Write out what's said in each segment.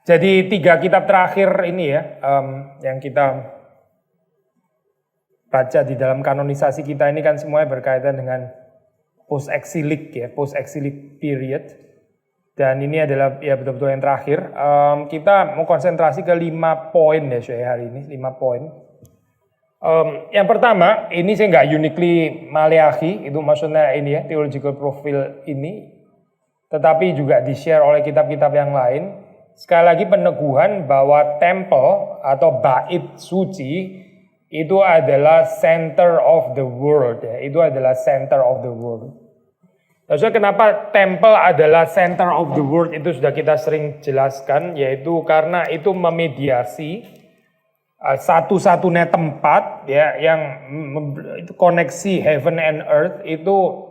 Jadi 3 kitab terakhir ini ya, yang kita baca di dalam kanonisasi kita ini kan semuanya berkaitan dengan post-exilic ya, post-exilic period. Dan ini adalah ya betul-betul yang terakhir. Kita mau konsentrasi ke 5 poin ya hari ini, 5 poin. Yang pertama, ini saya nggak uniquely Maleakhi, itu maksudnya ini ya, theological profile ini. Tetapi juga di-share oleh kitab-kitab yang lain. Sekali lagi peneguhan bahwa temple atau bait suci itu adalah center of the world ya. Itu adalah center of the world. Maksudnya kenapa temple adalah center of the world itu sudah kita sering jelaskan, yaitu karena itu memediasi satu-satunya tempat ya yang koneksi heaven and earth, itu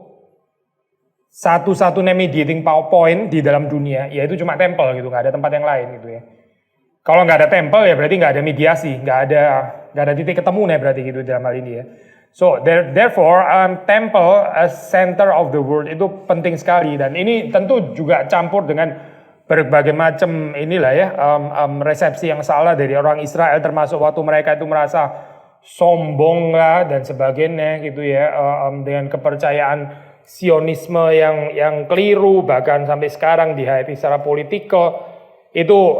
satu-satunya mediating point di dalam dunia, yaitu cuma temple gitu, nggak ada tempat yang lain gitu ya. Kalau nggak ada temple ya berarti nggak ada mediasi, nggak ada titik ketemu nih berarti gitu dalam hal ini ya. So therefore temple as center of the world itu penting sekali, dan ini tentu juga campur dengan berbagai macam inilah ya resepsi yang salah dari orang Israel, termasuk waktu mereka itu merasa sombong lah dan sebagainya gitu ya, dengan kepercayaan Sionisme yang keliru, bahkan sampai sekarang dihayati secara politikal itu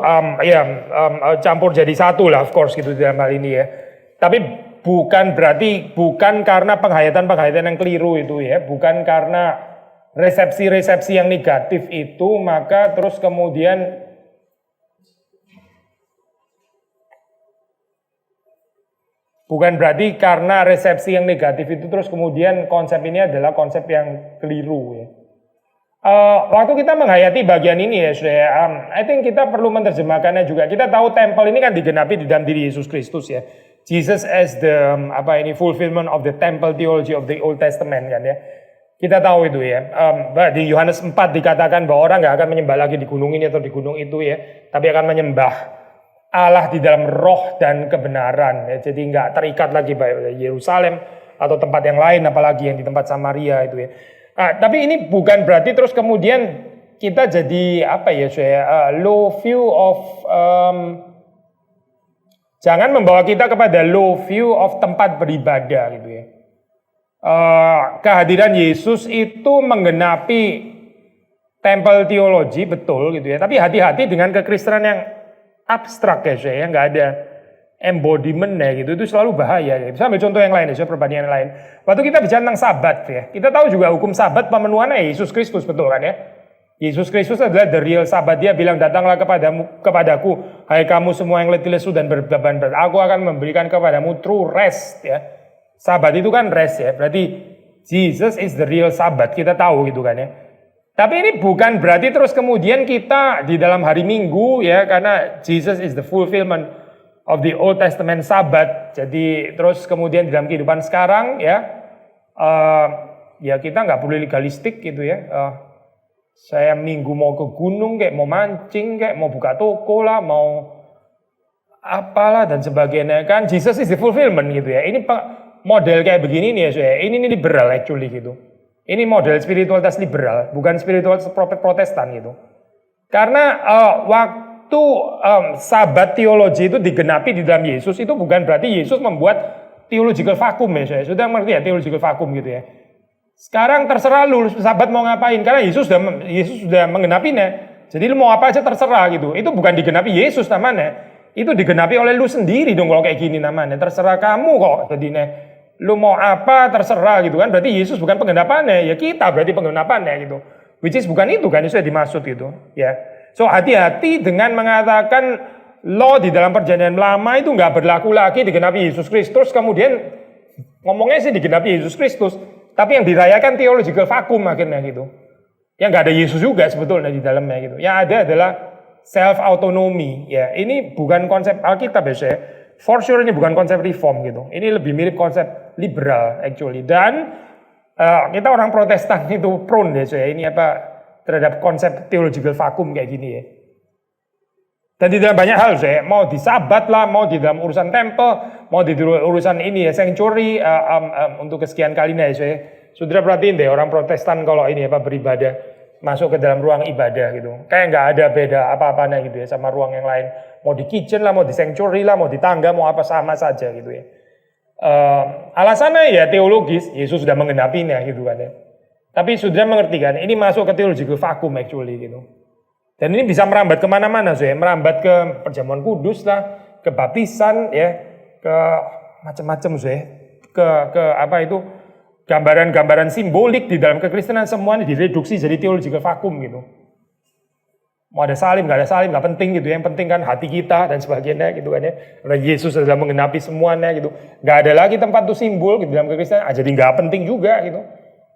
campur jadi satu lah, of course gitu dalam hal ini ya. Tapi bukan karena penghayatan yang keliru itu ya, bukan karena resepsi yang negatif itu maka terus kemudian bukan berarti karena resepsi yang negatif itu terus kemudian konsep ini adalah konsep yang keliru ya. Waktu kita menghayati bagian ini ya, I think kita perlu menerjemahkannya juga. Kita tahu temple ini kan digenapi di dalam diri Yesus Kristus ya. Jesus as the fulfillment of the temple theology of the Old Testament kan ya. Kita tahu itu ya. Di Yohanes 4 dikatakan bahwa orang nggak akan menyembah lagi di gunung ini atau di gunung itu ya, tapi akan menyembah Allah di dalam roh dan kebenaran ya. Jadi nggak terikat lagi pada Yerusalem atau tempat yang lain, apalagi yang di tempat Samaria itu ya. Tapi ini bukan berarti terus kemudian kita jadi low view of jangan membawa kita kepada low view of tempat beribadah gitu ya. Kehadiran Yesus itu menggenapi temple teologi betul gitu ya. Tapi hati-hati dengan kekristenan yang abstrak ya, nggak ada embodiment-nya gitu, itu selalu bahaya gitu. Saya ambil contoh yang lain ya, perbandingan yang lain. Waktu kita bicara tentang sabat ya, kita tahu juga hukum sabat pemenuhannya Yesus Kristus, betul kan ya? Yesus Kristus adalah the real sabat. Dia bilang, datanglah kepadaku, hai kamu semua yang letih lesu dan berbeban berat, aku akan memberikan kepadamu true rest ya. Sabat itu kan rest ya, berarti Jesus is the real sabat, kita tahu gitu kan ya. Tapi ini bukan berarti terus kemudian kita di dalam hari Minggu ya, karena Jesus is the fulfillment of the Old Testament Sabat. Jadi terus kemudian di dalam kehidupan sekarang ya, ya kita nggak perlu legalistik gitu ya. Saya Minggu mau ke gunung kayak mau mancing kayak mau buka toko lah, mau apalah dan sebagainya kan. Jesus is the fulfillment gitu ya. Ini model kayak begini nih ya, saya. Ini liberal actually gitu. Ini model spiritualitas liberal, bukan spiritualitas Protestan gitu. Karena waktu sabat teologi itu digenapi di dalam Yesus, itu bukan berarti Yesus membuat theological vacuum ya, saya sudah mengerti ya, theological vacuum gitu ya. Sekarang terserah lu sabat mau ngapain, karena Yesus sudah menggenapinya. Jadi lu mau apa aja terserah gitu. Itu bukan digenapi Yesus namanya, itu digenapi oleh lu sendiri dong kalau kayak gini namanya. Terserah kamu kok jadinya. Lu mau apa terserah gitu kan, berarti Yesus bukan penggenapannya, ya kita berarti penggenapannya gitu. Which is bukan itu kan, itu sudah dimaksud gitu ya. So hati-hati dengan mengatakan law di dalam perjanjian lama itu nggak berlaku lagi, digenapi Yesus Kristus, kemudian ngomongnya sih digenapi Yesus Kristus, tapi yang dirayakan theological vacuum akhirnya gitu. Yang nggak ada Yesus juga sebetulnya di dalamnya gitu. Yang ada adalah self autonomy ya. Ini bukan konsep Alkitab ya saya. For sure ini bukan konsep reform gitu. Ini lebih mirip konsep liberal actually. Dan kita orang Protestan itu prone ya saya ini terhadap konsep theological vacuum kayak gini ya. Dan di dalam banyak hal saya mau di sabat lah, mau di dalam urusan temple, mau di urusan ini ya sanctuary untuk kesekian kalinya ya saya. Saudara perhatiin deh orang Protestan kalau ini beribadah masuk ke dalam ruang ibadah gitu. Kayak nggak ada beda apa-apanya gitu ya sama ruang yang lain. Mau di kitchen lah, mau di sanctuary lah, mau di tangga, mau apa sama saja gitu ya. Alasannya ya teologis, Yesus sudah menggenapinya gitu kan ya. Tapi sudah mengerti kan, ini masuk ke theological vacuum actually gitu. Dan ini bisa merambat kemana-mana, so ya. Merambat ke perjamuan kudus lah, ke baptisan ya, ke macam-macam so ya. Ke apa itu, gambaran-gambaran simbolik di dalam kekristenan semuanya direduksi jadi theological vacuum gitu. Mau ada salib, nggak ada salib, nggak penting gitu. Yang penting kan hati kita dan sebagainya gitu kan ya. Karena Yesus adalah menggenapi semuanya gitu. Nggak ada lagi tempat tuh simbol gitu dalam kekristenan. Jadi nggak penting juga gitu.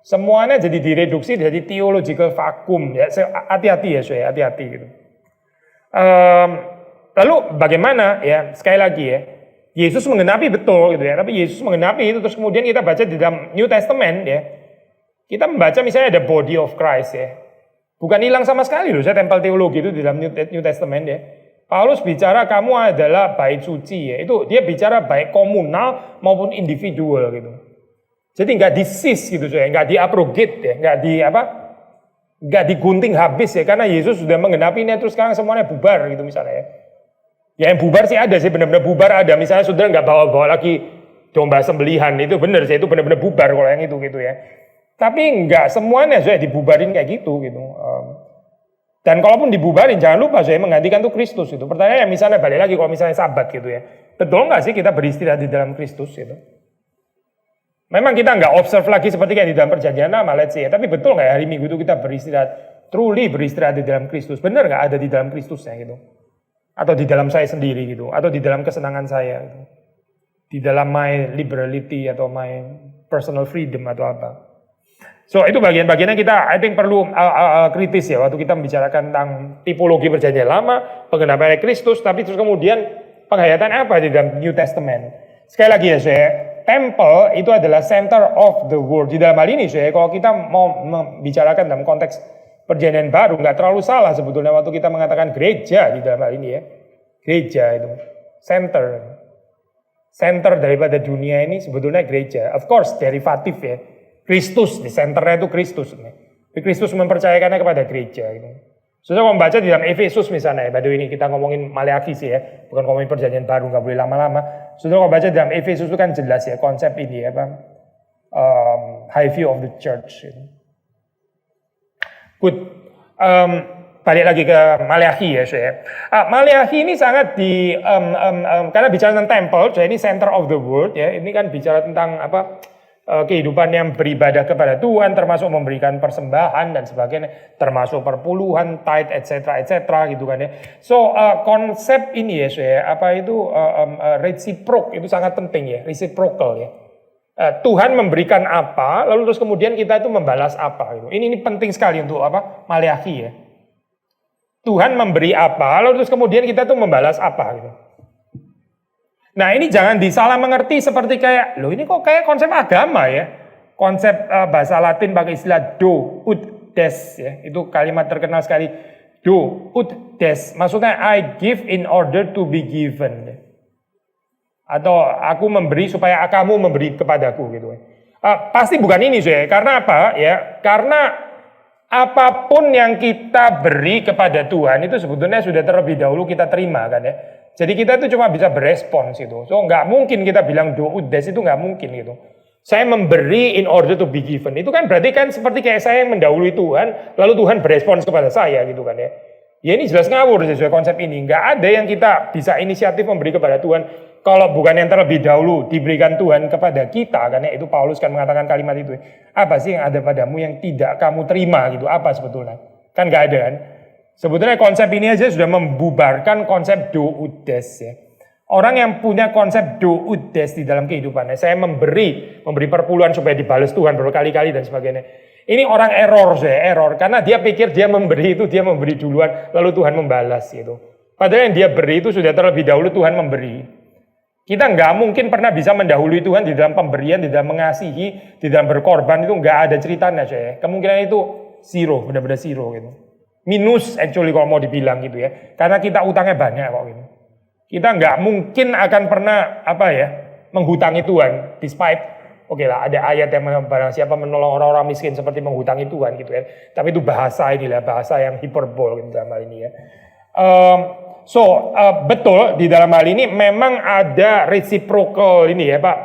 Semuanya jadi direduksi jadi theological vacuum ya. Hati-hati ya, saya hati-hati gitu. Lalu bagaimana ya? Sekali lagi ya. Yesus menggenapi betul gitu ya. Tapi Yesus menggenapi itu terus kemudian kita baca di dalam New Testament ya. Kita membaca misalnya ada body of Christ ya. Bukan hilang sama sekali loh, saya tempel teologi itu di dalam New Testament ya. Paulus bicara kamu adalah bait suci ya. Itu dia bicara baik komunal maupun individual gitu. Jadi nggak disis gitu saya, nggak diabrogate ya, nggak digunting habis ya. Karena Yesus sudah menggenapinya terus sekarang semuanya bubar gitu misalnya ya. Ya yang bubar sih ada sih, benar-benar bubar ada. Misalnya saudara nggak bawa-bawa lagi domba sembelihan, itu benar sih, itu benar-benar bubar kalau yang itu gitu ya. Tapi enggak semuanya saya dibubarin kayak gitu. Dan kalaupun dibubarin jangan lupa saya menggantikan tuh Kristus itu. Pertanyaannya misalnya balik lagi kalau misalnya Sabat gitu ya. Betul nggak sih kita beristirahat di dalam Kristus gitu? Memang kita nggak observe lagi seperti kayak di dalam perjanjian lama, let's say. Tapi betul nggak ya hari Minggu itu kita beristirahat, truly beristirahat di dalam Kristus? Benar nggak ada di dalam Kristusnya gitu? Atau di dalam saya sendiri gitu? Atau di dalam kesenangan saya gitu? Di dalam my liberality atau my personal freedom atau apa? So itu bagian-bagiannya kita I think perlu kritis ya waktu kita membicarakan tentang tipologi perjanjian lama, pengenapan Kristus, tapi terus kemudian penghayatan apa di dalam New Testament. Sekali lagi ya saya, temple itu adalah center of the world. Di dalam hal ini saya, kalau kita mau membicarakan dalam konteks perjanjian baru, nggak terlalu salah sebetulnya waktu kita mengatakan gereja di dalam hal ini ya. Gereja itu, center daripada dunia ini sebetulnya gereja. Of course derivatif ya. Kristus, di senternya itu Kristus. Kristus mempercayakannya kepada gereja. Gitu. Sudah membaca di dalam Efesus misalnya, pada ini kita ngomongin Maleakhi sih ya, bukan ngomongin perjanjian baru, nggak boleh lama-lama. Sudah membaca di dalam Efesus itu kan jelas ya konsep ini apa, high view of the church. Gitu. Good. Balik lagi ke Maleakhi ya saya. Maleakhi ini sangat karena bicara tentang temple, jadi ini center of the world ya. Ini kan bicara tentang apa? Kehidupan yang beribadah kepada Tuhan, termasuk memberikan persembahan dan sebagainya, termasuk perpuluhan, tithe, etc. gitu kan ya. So konsep ini ya, saya apa itu reciproc itu sangat penting ya, reciprocal ya. Tuhan memberikan apa, lalu terus kemudian kita itu membalas apa gitu. Ini penting sekali untuk apa Maleakhi ya. Tuhan memberi apa, lalu terus kemudian kita itu membalas apa gitu. Nah ini jangan disalah mengerti seperti kayak, loh ini kok kayak konsep agama ya. Konsep bahasa Latin pakai istilah do, ut, des ya. Itu kalimat terkenal sekali. Do, ut, des. Maksudnya I give in order to be given. Atau aku memberi supaya kamu memberi kepadaku gitu. Pasti bukan ini saya. Karena apa ya? Karena apapun yang kita beri kepada Tuhan itu sebetulnya sudah terlebih dahulu kita terima kan ya. Jadi kita itu cuma bisa berespons gitu. So nggak mungkin kita bilang do ut des itu nggak mungkin gitu. Saya memberi in order to be given. Itu kan berarti kan seperti kayak saya yang mendahului Tuhan, lalu Tuhan berespons kepada saya gitu kan ya. Ya ini jelas ngawur sesuai konsep ini. Nggak ada yang kita bisa inisiatif memberi kepada Tuhan kalau bukan yang terlebih dahulu diberikan Tuhan kepada kita kan ya. Itu Paulus kan mengatakan kalimat itu. Apa sih yang ada padamu yang tidak kamu terima gitu? Apa sebetulnya? Kan nggak ada kan? Sebetulnya konsep ini aja sudah membubarkan konsep do ut des ya. Orang yang punya konsep do ut des di dalam kehidupannya, saya memberi perpuluhan supaya dibalas Tuhan berkali-kali dan sebagainya. Ini orang error karena dia pikir dia memberi itu dia memberi duluan lalu Tuhan membalas gitu. Padahal yang dia beri itu sudah terlebih dahulu Tuhan memberi. Kita nggak mungkin pernah bisa mendahului Tuhan di dalam pemberian, di dalam mengasihi, di dalam berkorban itu nggak ada ceritanya saya. Kemungkinan itu zero, benar-benar zero gitu. Minus actually kalau mau dibilang gitu ya. Karena kita utangnya banyak kok gitu. Kita nggak mungkin akan pernah apa ya menghutangi Tuhan despite Oke lah, ada ayat yang barang siapa menolong orang-orang miskin seperti menghutangi Tuhan gitu ya. Tapi itu bahasa inilah, bahasa yang hiperbol gitu dalam hal ini ya. Betul di dalam hal ini memang ada reciprocal ini ya Pak,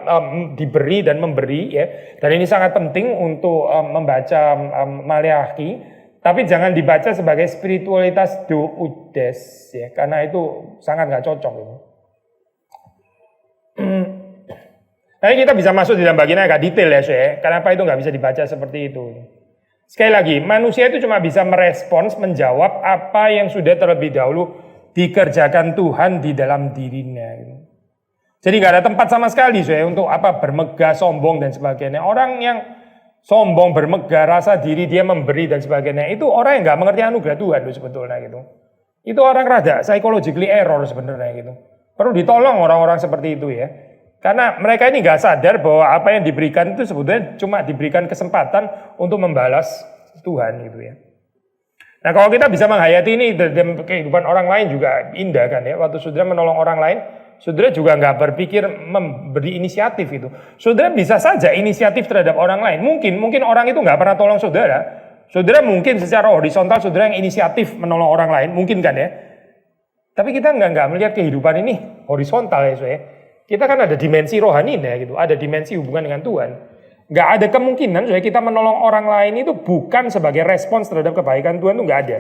diberi dan memberi ya. Dan ini sangat penting untuk membaca Maleakhi, tapi jangan dibaca sebagai spiritualitas doudes ya, karena itu sangat nggak cocok ini. Nah kita bisa masuk di dalam bagian yang agak detail ya saya. Kenapa itu nggak bisa dibaca seperti itu? Sekali lagi, manusia itu cuma bisa merespons, menjawab apa yang sudah terlebih dahulu dikerjakan Tuhan di dalam dirinya. Jadi nggak ada tempat sama sekali saya untuk apa bermegah, sombong dan sebagainya. Orang yang sombong, bermegah, rasa diri dia memberi dan sebagainya, itu orang yang nggak mengerti anugerah Tuhan itu sebetulnya gitu. Itu orang rada psychologically error sebenarnya gitu. Perlu ditolong orang-orang seperti itu ya. Karena mereka ini nggak sadar bahwa apa yang diberikan itu sebetulnya cuma diberikan kesempatan untuk membalas Tuhan gitu ya. Nah kalau kita bisa menghayati ini dalam kehidupan orang lain juga indah kan ya. Waktu saudara menolong orang lain, saudara juga nggak berpikir memberi inisiatif itu. Saudara bisa saja inisiatif terhadap orang lain. Mungkin orang itu nggak pernah tolong saudara. Saudara mungkin secara horizontal saudara yang inisiatif menolong orang lain, mungkin kan ya. Tapi kita nggak melihat kehidupan ini horizontal ya saya. Kita kan ada dimensi rohani ya gitu, ada dimensi hubungan dengan Tuhan. Nggak ada kemungkinan supaya kita menolong orang lain itu bukan sebagai respons terhadap kebaikan Tuhan, itu nggak ada.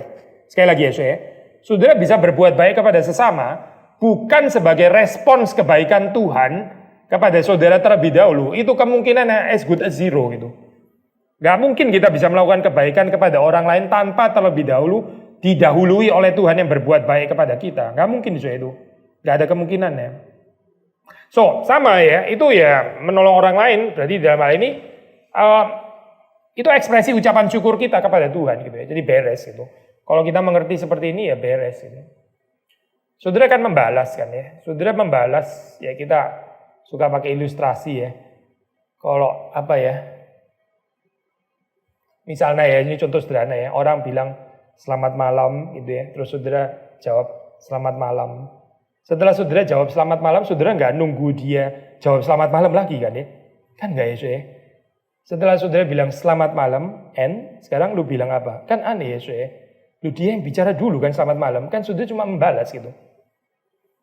Sekali lagi ya saya, saudara bisa berbuat baik kepada sesama bukan sebagai respons kebaikan Tuhan kepada saudara terlebih dahulu. Itu kemungkinan as good as zero gitu. Nggak mungkin kita bisa melakukan kebaikan kepada orang lain tanpa terlebih dahulu didahului oleh Tuhan yang berbuat baik kepada kita. Nggak mungkin itu. Nggak ada kemungkinannya. So, sama ya, itu ya menolong orang lain, berarti dalam hal ini itu ekspresi ucapan syukur kita kepada Tuhan gitu ya. Jadi beres gitu. Kalau kita mengerti seperti ini ya beres gitu. Saudara kan membalas kan ya. Saudara membalas ya, kita suka pakai ilustrasi ya. Kalau apa ya? Misalnya ya, ini contoh sederhana ya. Orang bilang selamat malam gitu ya. Terus saudara jawab selamat malam. Setelah saudara jawab selamat malam, saudara nggak nunggu dia jawab selamat malam lagi kan ya? Kan nggak ya, Setelah saudara bilang selamat malam, sekarang lu bilang apa? Kan aneh ya, Lu dia yang bicara dulu kan selamat malam, kan saudara cuma membalas gitu.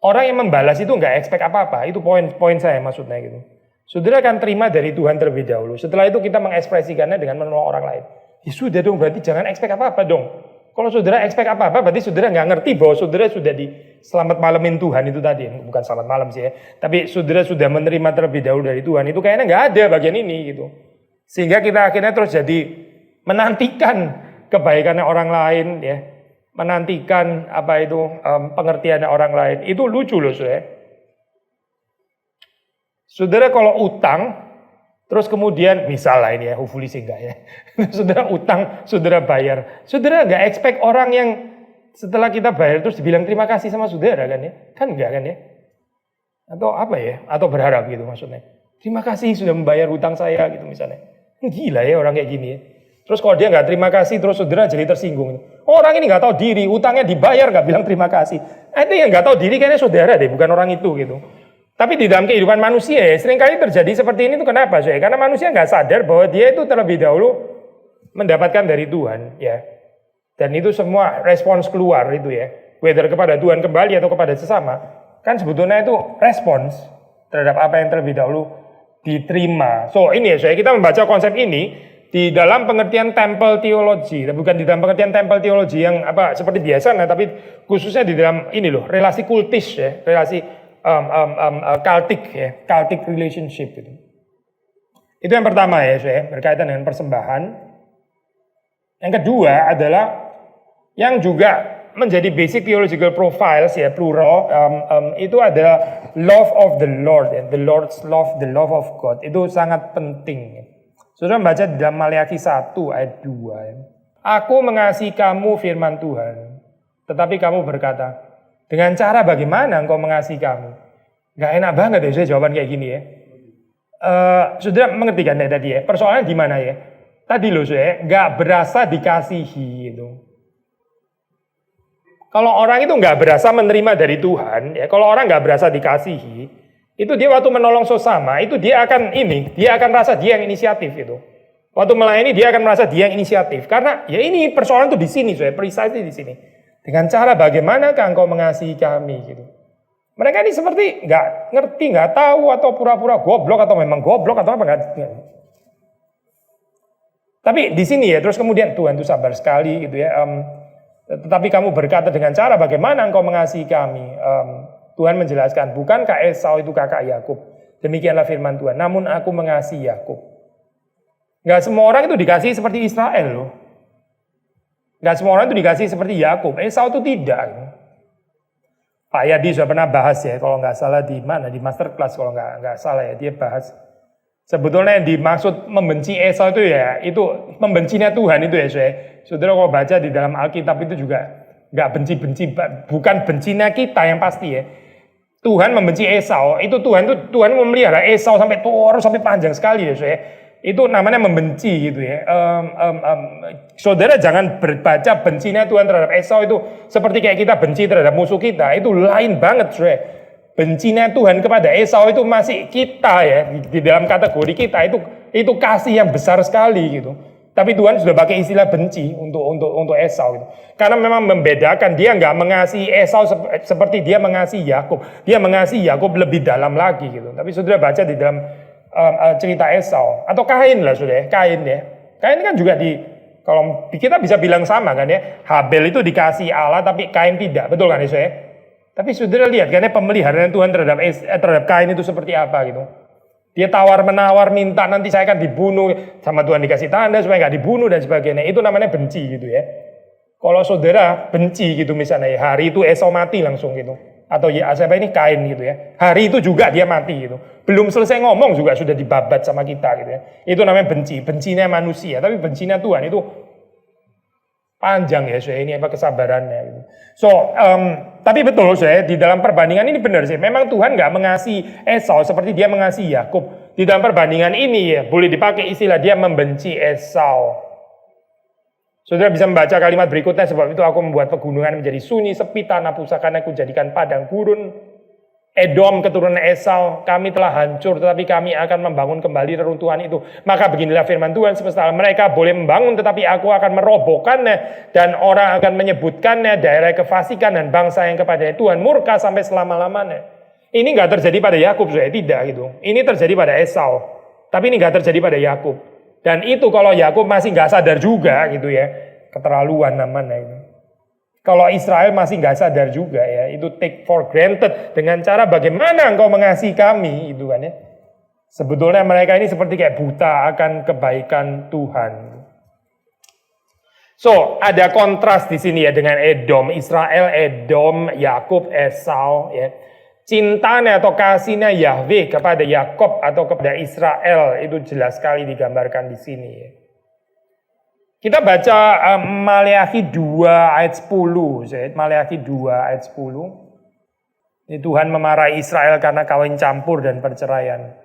Orang yang membalas itu nggak expect apa-apa, itu poin saya maksudnya gitu. Saudara akan terima dari Tuhan terlebih dahulu. Setelah itu kita mengekspresikannya dengan menolong orang lain. Ya sudah dong, berarti jangan expect apa-apa dong. Kalau saudara expect apa-apa, berarti saudara nggak ngerti bahwa saudara sudah di selamat malamin Tuhan itu tadi. Bukan selamat malam sih ya. Tapi saudara sudah menerima terlebih dahulu dari Tuhan. Itu kayaknya nggak ada bagian ini gitu. Sehingga kita akhirnya terus jadi menantikan kebaikannya orang lain ya. Menantikan apa itu pengertiannya orang lain. Itu lucu loh saudara. Saudara kalau utang, terus kemudian misalnya ini ya, hopefully sih enggak ya. Saudara utang, saudara bayar. Saudara enggak expect orang yang setelah kita bayar terus dibilang terima kasih sama saudara kan ya. Kan enggak kan ya. Atau apa ya, atau berharap gitu maksudnya. Terima kasih sudah membayar hutang saya gitu misalnya. Gila ya orang kayak gini ya. Terus kalau dia enggak terima kasih terus saudara jadi tersinggung. Orang ini enggak tahu diri, utangnya dibayar enggak bilang terima kasih. Itu yang enggak tahu diri kayaknya saudara deh, bukan orang itu gitu. Tapi di dalam kehidupan manusia ya, seringkali terjadi seperti ini itu kenapa? Karena manusia nggak sadar bahwa dia itu terlebih dahulu mendapatkan dari Tuhan ya. Dan itu semua respons keluar itu ya. Whether kepada Tuhan kembali atau kepada sesama. Kan sebetulnya itu respons terhadap apa yang terlebih dahulu diterima. So ini ya, kita membaca konsep ini di dalam pengertian temple theology. Bukan di dalam pengertian temple theology yang apa seperti biasa, nah, tapi khususnya di dalam ini loh, relasi kultis ya, relasi cultic relationship itu. Itu yang pertama ya, berkaitan dengan persembahan. Yang kedua adalah yang juga menjadi basic theological profiles ya, plural, itu adalah love of the Lord, ya, the Lord's love, the love of God. Itu sangat penting. Saudara baca di dalam Maleakhi 1 ayat 2 ya. Aku mengasihi kamu firman Tuhan, tetapi kamu berkata, dengan cara bagaimana engkau mengasihi kamu? Gak enak banget ya jawaban kayak gini ya. Saudara mengerti kan tadi ya? Persoalannya di mana ya? Tadi loh saudara, gak berasa dikasihi itu. Kalau orang itu gak berasa menerima dari Tuhan, ya kalau orang gak berasa dikasihi, Itu dia waktu menolong sesama, itu dia akan rasa dia yang inisiatif itu. Waktu melayani dia akan merasa dia yang inisiatif. Karena ya ini persoalan tuh di sini, precisely di sini. Dengan cara bagaimanakah engkau mengasihi kami gitu. Mereka ini seperti nggak ngerti, nggak tahu atau pura-pura goblok atau memang goblok atau apa nggak. Tapi di sini ya terus kemudian Tuhan itu sabar sekali gitu ya. Tetapi kamu berkata dengan cara bagaimana engkau mengasihi kami. Tuhan menjelaskan, bukankah Esau itu kakak Yakub? Demikianlah firman Tuhan. Namun aku mengasihi Yakub. Gak semua orang itu dikasihi seperti Israel loh. Gak semua orang itu dikasihi seperti Yakub. Esau itu tidak. Pak Yadi sudah pernah bahas ya, kalau nggak salah di mana, di masterclass kalau nggak salah ya, dia bahas. Sebetulnya yang dimaksud membenci Esau itu ya, itu membencinya Tuhan itu ya, saudara kalau baca di dalam Alkitab itu juga nggak benci-benci, bukan bencinya kita yang pasti ya. Tuhan membenci Esau, itu Tuhan memelihara Esau sampai terus sampai panjang sekali ya, itu namanya membenci gitu ya. Saudara jangan berbaca bencinya Tuhan terhadap Esau itu seperti kayak kita benci terhadap musuh kita, itu lain banget, Bencinya Tuhan kepada Esau itu masih kita ya, di dalam kategori kita itu kasih yang besar sekali gitu. Tapi Tuhan sudah pakai istilah benci untuk Esau gitu. Karena memang membedakan, dia nggak mengasihi Esau seperti dia mengasihi Yakub. Dia mengasihi Yakub lebih dalam lagi gitu. Tapi saudara baca di dalam cerita Esau atau Kain lah sudah ya, Kain ya. Kain kan juga kalau kita bisa bilang sama kan ya. Habel itu dikasih Allah tapi Kain tidak, betul kan ya? Tapi saudara lihat kan ya pemeliharaan Tuhan terhadap Kain itu seperti apa gitu. Dia tawar-menawar minta nanti saya akan dibunuh, sama Tuhan dikasih tanda supaya nggak dibunuh dan sebagainya. Itu namanya benci gitu ya. Kalau saudara benci gitu misalnya ya, hari itu Esau mati langsung gitu. Atau ya siapa ini Kain gitu ya. Hari itu juga dia mati gitu. Belum selesai ngomong juga sudah dibabat sama kita gitu ya. Itu namanya benci, bencinya manusia. Tapi bencinya Tuhan itu panjang ya, ini apa kesabarannya gitu. Tapi betul di dalam perbandingan ini benar sih. Memang Tuhan nggak mengasihi Esau seperti dia mengasihi Yakub. Di dalam perbandingan ini ya boleh dipakai istilah dia membenci Esau. Saudara bisa membaca kalimat berikutnya, sebab itu aku membuat pegunungan menjadi sunyi, sepi, tanah pusakanya aku jadikan padang gurun. Edom keturunan Esau, kami telah hancur tetapi kami akan membangun kembali reruntuhan itu. Maka beginilah firman Tuhan semesta alam, mereka boleh membangun tetapi aku akan merobohkannya dan orang akan menyebutkannya daerah kefasikan dan bangsa yang kepadanya Tuhan murka sampai selama-lamanya. Ini nggak terjadi pada Yakub, tidak gitu. Ini terjadi pada Esau, tapi ini nggak terjadi pada Yakub. Dan itu kalau Yakub masih nggak sadar juga gitu ya, keterlaluan namanya itu. Kalau Israel masih nggak sadar juga ya, itu take for granted dengan cara bagaimana engkau mengasihi kami, itu kan ya. Sebetulnya mereka ini seperti kayak buta akan kebaikan Tuhan. So ada kontras di sini ya dengan Edom, Israel, Edom, Yakub, Esau ya. Cintanya atau kasihnya Yahweh kepada Yakub atau kepada Israel itu jelas sekali digambarkan di sini ya. Kita baca Maleakhi 2 ayat 10. Maleakhi 2 ayat 10. Ini Tuhan memarahi Israel karena kawin campur dan perceraian.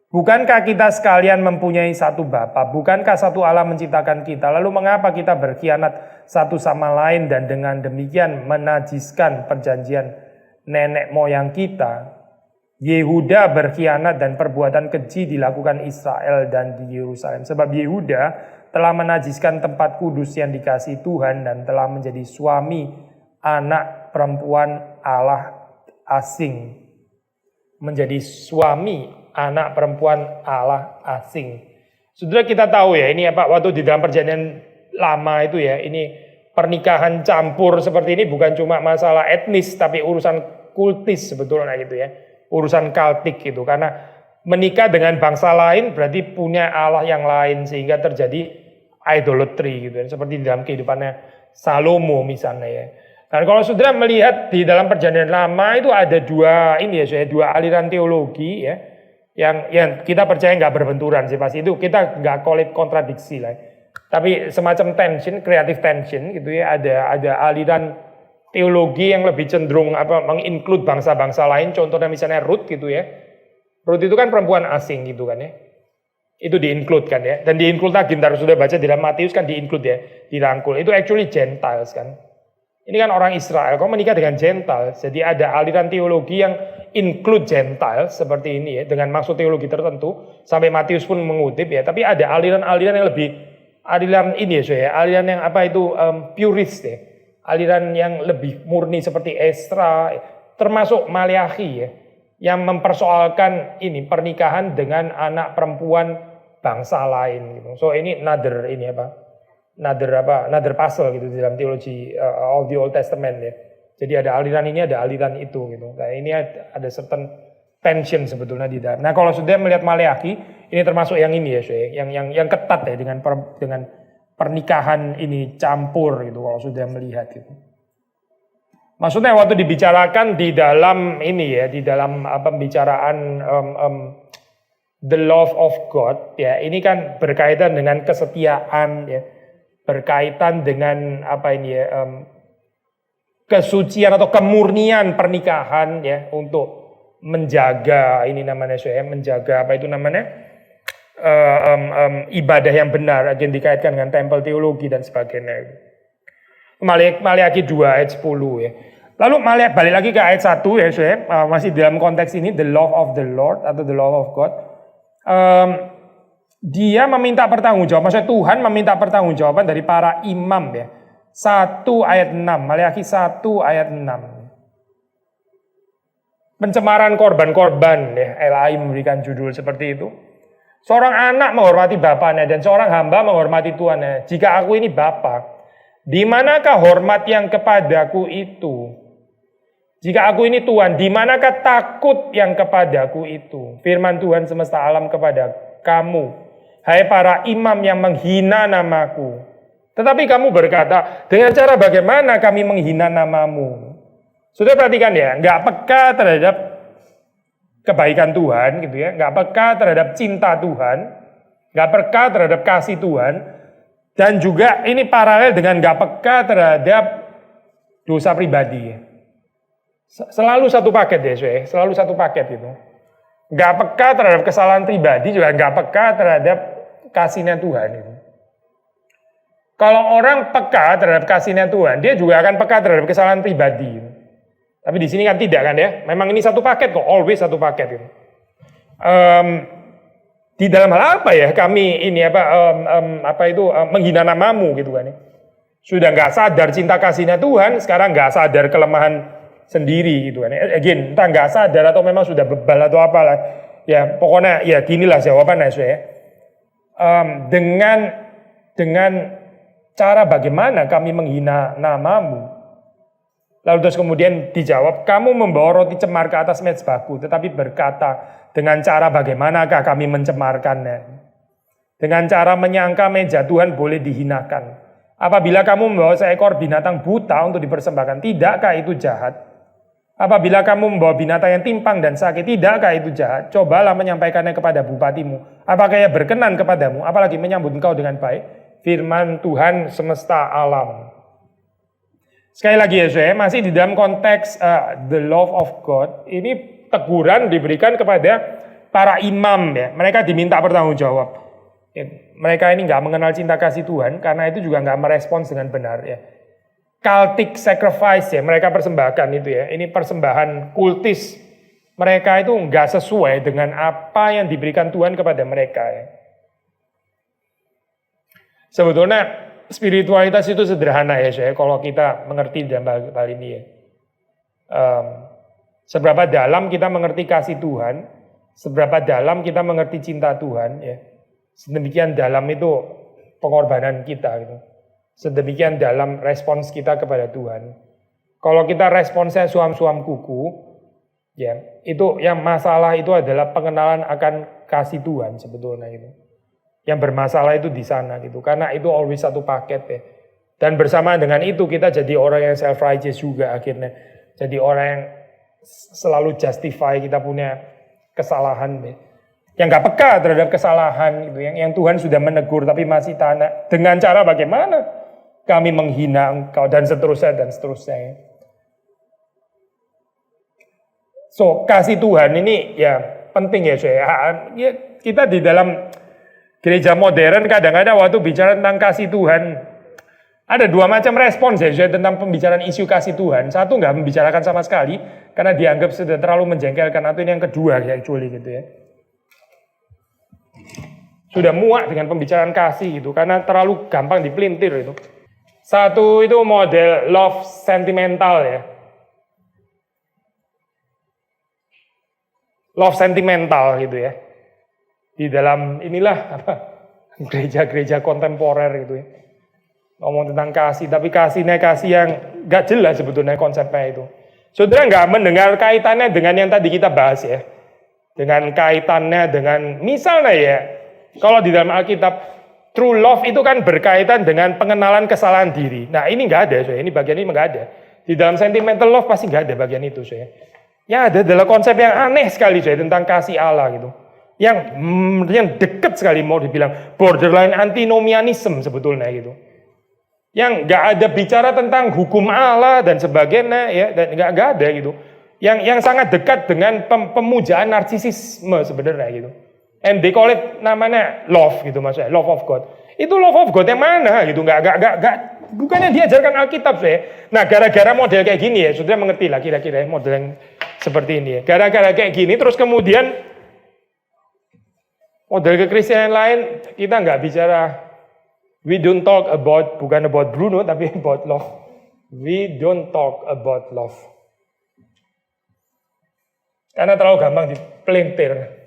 Bukankah kita sekalian mempunyai satu Bapa? Bukankah satu Allah menciptakan kita? Lalu mengapa kita berkhianat satu sama lain dan dengan demikian menajiskan perjanjian nenek moyang kita? Yehuda berkhianat dan perbuatan keji dilakukan Israel dan di Yerusalem. Sebab Yehuda telah menajiskan tempat kudus yang dikasihi Tuhan dan telah menjadi suami anak perempuan Allah asing. Menjadi suami anak perempuan Allah asing. Saudara kita tahu ya, ini apa waktu di dalam perjanjian lama itu ya, ini pernikahan campur seperti ini bukan cuma masalah etnis tapi urusan kultis sebetulnya gitu ya. Urusan kultik gitu, karena menikah dengan bangsa lain berarti punya Allah yang lain sehingga terjadi idolatry gitu, seperti di dalam kehidupannya Salomo misalnya ya. Dan kalau saudara melihat di dalam perjanjian lama itu ada dua aliran teologi ya, yang kita percaya nggak berbenturan sih pasti itu kita nggak call it kontradiksi lah, tapi semacam tension, creative tension gitu ya. Ada aliran teologi yang lebih cenderung menginclude bangsa-bangsa lain, contohnya misalnya Ruth gitu ya. Ruth itu kan perempuan asing gitu kan ya. Itu di-include kan ya. Dan di-include lagi, ntar sudah baca di dalam Matius kan di-include ya, dirangkul. Itu actually Gentiles kan. Ini kan orang Israel, kok menikah dengan Gentiles. Jadi ada aliran teologi yang include Gentile seperti ini ya, dengan maksud teologi tertentu, sampai Matius pun mengutip ya, tapi ada aliran-aliran yang lebih, aliran ini ya, aliran yang apa itu purist ya, aliran yang lebih murni seperti Esra, termasuk Maleakhi ya, yang mempersoalkan ini pernikahan dengan anak perempuan bangsa lain gitu. So ini another puzzle gitu di dalam teologi of the Old Testament ya. Jadi ada aliran ini, ada aliran itu gitu. Nah ini ada certain tension sebetulnya di dalam. Nah kalau sudah melihat Maleakhi, ini termasuk yang ini ya, yang ketat ya dengan pernikahan ini campur gitu. Kalau sudah melihat gitu. Maksudnya waktu dibicarakan di dalam ini ya, di dalam pembicaraan the love of God ya, ini kan berkaitan dengan kesetiaan ya, berkaitan dengan apa ini ya, kesucian atau kemurnian pernikahan ya, untuk menjaga ini namanya menjaga apa itu namanya ibadah yang benar, yang dikaitkan dengan tempel teologi dan sebagainya. Maleakhi 2 ayat 10 ya. Lalu balik lagi ke ayat 1 ya, masih dalam konteks ini the love of the Lord atau the love of God. Dia meminta pertanggungjawaban, maksudnya Tuhan meminta pertanggungjawaban dari para imam ya. 1 ayat 6, Maleakhi 1 ayat 6. Pencemaran korban-korban ya, LAI memberikan judul seperti itu. Seorang anak menghormati bapaknya dan seorang hamba menghormati tuannya. Jika aku ini bapa, di manakah hormat yang kepadaku itu? Jika aku ini Tuhan, di manakah takut yang kepadaku itu? Firman Tuhan semesta alam kepada kamu, hai para imam yang menghina namaku. Tetapi kamu berkata, dengan cara bagaimana kami menghina namamu? Sudah perhatikan ya, nggak peka terhadap kebaikan Tuhan gitu ya, nggak peka terhadap cinta Tuhan, nggak peka terhadap kasih Tuhan, dan juga ini paralel dengan nggak peka terhadap dosa pribadi. Selalu satu paket ya, selalu satu paket itu. Nggak peka terhadap kesalahan pribadi, juga nggak peka terhadap kasihnya Tuhan itu. Kalau orang peka terhadap kasihnya Tuhan, dia juga akan peka terhadap kesalahan pribadi. Tapi di sini kan tidak kan ya? Memang ini satu paket kok, always satu paket itu. Di dalam hal apa ya kami ini menghina namamu gitu kan ya? Sudah nggak sadar cinta kasihnya Tuhan, sekarang nggak sadar kelemahan sendiri gitu kan ya? Again, entah nggak sadar atau memang sudah bebal atau apalah. Ya pokoknya ya ginilah jawabannya ya. Dengan cara bagaimana kami menghina namamu. Lalu terus kemudian dijawab, kamu membawa roti cemar ke atas mezbahku, tetapi berkata, dengan cara bagaimanakah kami mencemarkannya? Dengan cara menyangka meja Tuhan boleh dihinakan. Apabila kamu membawa seekor binatang buta untuk dipersembahkan, tidakkah itu jahat? Apabila kamu membawa binatang yang timpang dan sakit, tidakkah itu jahat? Cobalah menyampaikannya kepada bupatimu. Apakah ia berkenan kepadamu? Apalagi menyambut engkau dengan baik? Firman Tuhan semesta alam. Sekali lagi ya saya, masih di dalam konteks the love of God, ini teguran diberikan kepada para imam ya. Mereka diminta bertanggungjawab. Ya, mereka ini nggak mengenal cinta kasih Tuhan, karena itu juga nggak merespons dengan benar ya. Cultic sacrifice ya, mereka persembahkan itu ya. Ini persembahan kultis. Mereka itu nggak sesuai dengan apa yang diberikan Tuhan kepada mereka ya. Sebetulnya spiritualitas itu sederhana ya saya, kalau kita mengerti dalam hal ini ya. Seberapa dalam kita mengerti kasih Tuhan, seberapa dalam kita mengerti cinta Tuhan ya. Sedemikian dalam itu pengorbanan kita gitu. Sedemikian dalam respons kita kepada Tuhan. Kalau kita responsnya suam-suam kuku, ya itu yang masalah itu adalah pengenalan akan kasih Tuhan sebetulnya itu. Yang bermasalah itu di sana gitu, karena itu always satu paket ya. Dan bersamaan dengan itu kita jadi orang yang self-righteous juga akhirnya. Jadi orang yang selalu justify kita punya kesalahan ya. Yang gak peka terhadap kesalahan gitu, yang Tuhan sudah menegur tapi masih tanya dengan cara bagaimana kami menghina engkau dan seterusnya dan seterusnya. So kasih Tuhan ini ya penting ya saya. Ya, kita di dalam gereja modern kadang-kadang waktu bicara tentang kasih Tuhan, Ada dua macam respons ya tentang pembicaraan isu kasih Tuhan. Satu nggak membicarakan sama sekali karena dianggap sudah terlalu menjengkelkan. Atau ini yang kedua ya actually gitu ya. Sudah muak dengan pembicaraan kasih gitu karena terlalu gampang dipelintir itu. Satu itu model love sentimental ya. Love sentimental gitu ya. Di dalam inilah apa gereja-gereja kontemporer gitu ya. Ngomong tentang kasih, tapi kasihnya kasih yang gak jelas sebetulnya konsepnya itu. Saudara nggak mendengar kaitannya dengan yang tadi kita bahas ya. Dengan kaitannya dengan misalnya ya, kalau di dalam Alkitab, true love itu kan berkaitan dengan pengenalan kesalahan diri. Nah ini nggak ada, ini bagian ini nggak ada. Di dalam sentimental love pasti nggak ada bagian itu, Yang ada adalah konsep yang aneh sekali, tentang kasih Allah gitu. Yang dekat sekali mau dibilang borderline antinomianism sebetulnya gitu. Yang nggak ada bicara tentang hukum Allah dan sebagainya ya, dan nggak ada gitu. Yang sangat dekat dengan pemujaan narsisisme sebenarnya gitu. And they call it namanya love gitu maksudnya, love of God. Itu love of God yang mana gitu? Nggak bukannya diajarkan Alkitab Nah gara-gara model kayak gini ya, saudara mengerti lah kira-kira model yang seperti ini ya. Gara-gara kayak gini terus kemudian model kekristenan lain kita nggak bicara. We don't talk about, bukan about Bruno, tapi about love. We don't talk about love. Karena terlalu gampang dipelintir.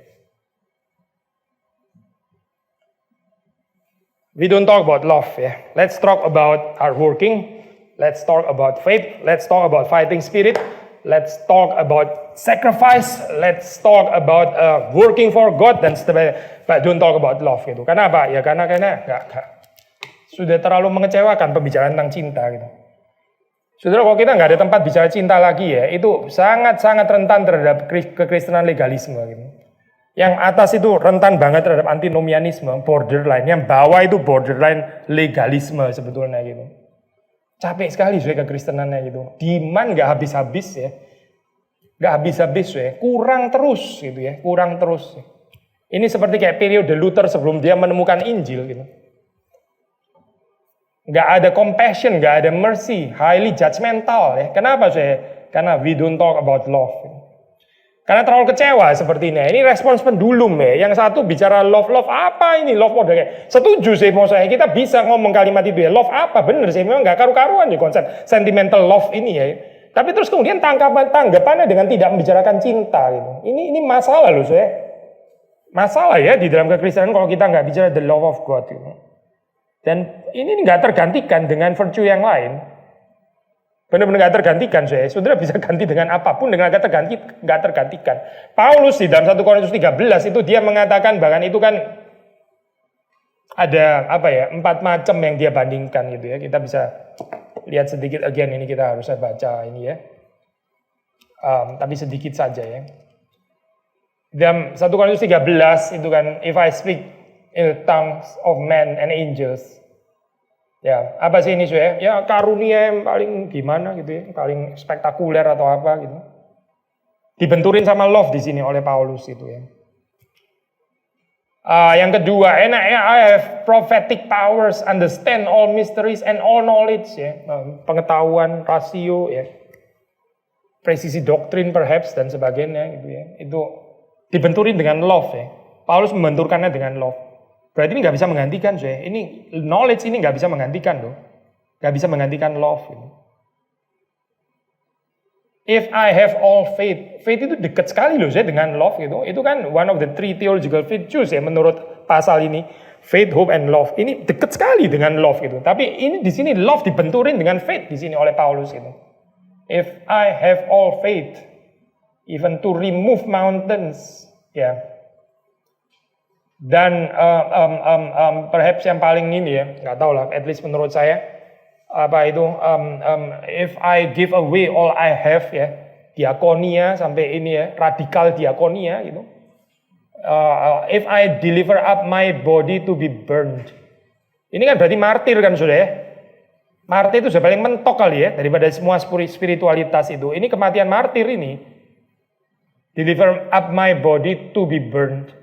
We don't talk about love ya. Let's talk about our working. Let's talk about faith. Let's talk about fighting spirit. Let's talk about sacrifice. Let's talk about working for God dan sebagainya. But don't talk about love gitu. Karena apa? Ya karena nggak. Sudah terlalu mengecewakan pembicaraan tentang cinta gitu. Saudara, kalau kita nggak ada tempat bicara cinta lagi ya, itu sangat-sangat rentan terhadap kekristenan legalisme gitu. Yang atas itu rentan banget terhadap antinomianisme, borderline. Yang bawah itu borderline legalisme sebetulnya gitu. Capek sekali kekristenannya gitu. Demand nggak habis-habis ya. Nggak habis-habis kurang terus gitu ya, kurang terus. Ini seperti kayak periode Luther sebelum dia menemukan Injil gitu. Nggak ada compassion, nggak ada mercy, highly judgmental ya. Kenapa Karena we don't talk about love. Karena terlalu kecewa seperti ini. Ini respons pendulum ya. Yang satu bicara love apa ini love model kayak. Setuju mau kita bisa ngomong kalimat itu ya. Love apa bener memang nggak karu-karuan nih konsep sentimental love ini ya. Tapi terus kemudian tanggapannya dengan tidak membicarakan cinta gitu. Ini masalah loh Masalah ya di dalam kekristenan kalau kita nggak bicara the love of God gitu. Dan ini nggak tergantikan dengan virtue yang lain. Benar-benar nggak tergantikan Saudara bisa ganti dengan apapun dengan nggak tergantikan. Paulus di dalam 1 Korintus 13 itu dia mengatakan bahkan itu kan ada 4 macam yang dia bandingkan gitu ya. Kita bisa lihat sedikit again ini kita harus baca ini ya. Tapi sedikit saja ya. Dalam 1 Korintus 13 itu kan if I speak in the tongues of men and angels. Ya, apa sih ini Ya karunia yang paling gimana gitu ya, paling spektakuler atau apa gitu. Dibenturin sama love di sini oleh Paulus itu ya. Yang kedua, I have prophetic powers, understand all mysteries and all knowledge ya. Pengetahuan, rasio ya. Presisi doktrin perhaps dan sebagainya gitu ya. Itu dibenturin dengan love ya. Paulus membenturkannya dengan love. Berarti ini nggak bisa menggantikan Ini knowledge ini nggak bisa menggantikan loh. Nggak bisa menggantikan love. If I have all faith. Faith itu dekat sekali loh dengan love gitu. Itu kan one of the 3 theological virtues ya menurut pasal ini. Faith, hope, and love. Ini dekat sekali dengan love gitu. Tapi ini di sini love dibenturin dengan faith di sini oleh Paulus gitu. If I have all faith, even to remove mountains, ya. Dan perhaps yang paling ini ya, nggak tahu lah, at least menurut saya if I give away all I have ya, diakonia sampai ini ya, radikal diakonia gitu. If I deliver up my body to be burned, ini kan berarti martir kan sudah ya. Martir itu sudah paling mentok kali ya daripada semua spiritualitas itu. Ini kematian martir ini. Deliver up my body to be burned.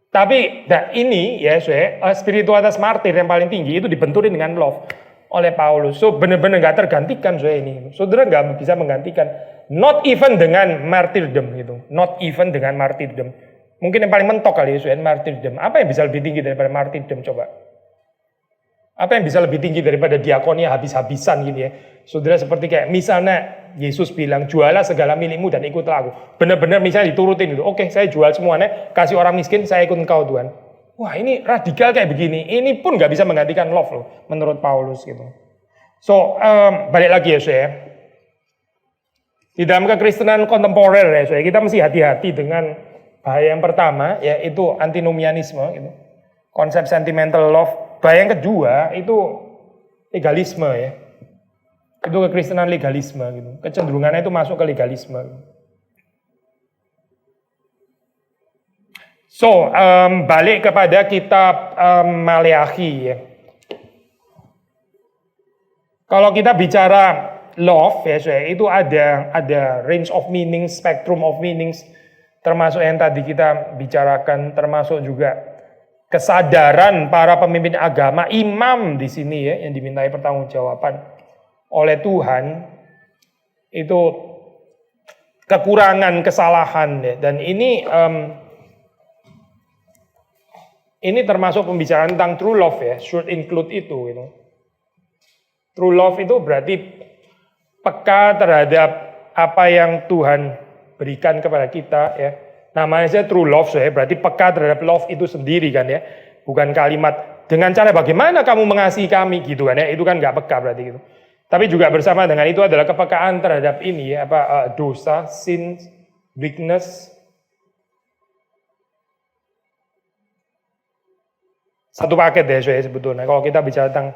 Tapi ini ya spiritualitas martir yang paling tinggi itu dibenturin dengan love. oleh Paulus. So benar-benar nggak tergantikan saya ini. Saudara nggak bisa menggantikan. Not even dengan martyrdom gitu. Not even dengan martyrdom. Mungkin yang paling mentok kali ya, martyrdom. Apa yang bisa lebih tinggi daripada martyrdom coba? Apa yang bisa lebih tinggi daripada diakonia habis-habisan gitu ya? Saudara seperti kayak misalnya Yesus bilang jualah segala milikmu dan ikutlah aku. Benar-benar misalnya diturutin gitu. Oke, saya jual semuanya, kasih orang miskin, saya ikut engkau Tuhan. Wah ini radikal kayak begini. Ini pun nggak bisa menggantikan love loh, menurut Paulus gitu. So balik lagi ya saya. Di dalam kekristenan kontemporer ya saya, kita mesti hati-hati dengan bahaya yang pertama yaitu antinomianisme gitu. Konsep sentimental love. Bahaya yang kedua itu legalisme ya. Itu kekristenan legalisme gitu. Kecenderungannya itu masuk ke legalisme. So, balik kepada kitab Maleakhi ya. Kalau kita bicara love ya, itu ada range of meanings, spectrum of meanings, termasuk yang tadi kita bicarakan, termasuk juga kesadaran para pemimpin agama, imam di sini ya, yang dimintai pertanggungjawaban oleh Tuhan itu kekurangan, kesalahan ya. Dan ini termasuk pembicaraan tentang true love ya, should include itu gitu. True love itu berarti peka terhadap apa yang Tuhan berikan kepada kita ya. Namanya saja true love ya, berarti peka terhadap love itu sendiri kan ya. Bukan kalimat dengan cara bagaimana kamu mengasihi kami gitu kan ya. Itu kan nggak peka berarti gitu. Tapi juga bersama dengan itu adalah kepekaan terhadap ini ya, dosa, sin, weakness. Satu paket ya saya sebetulnya. Kalau kita bicara tentang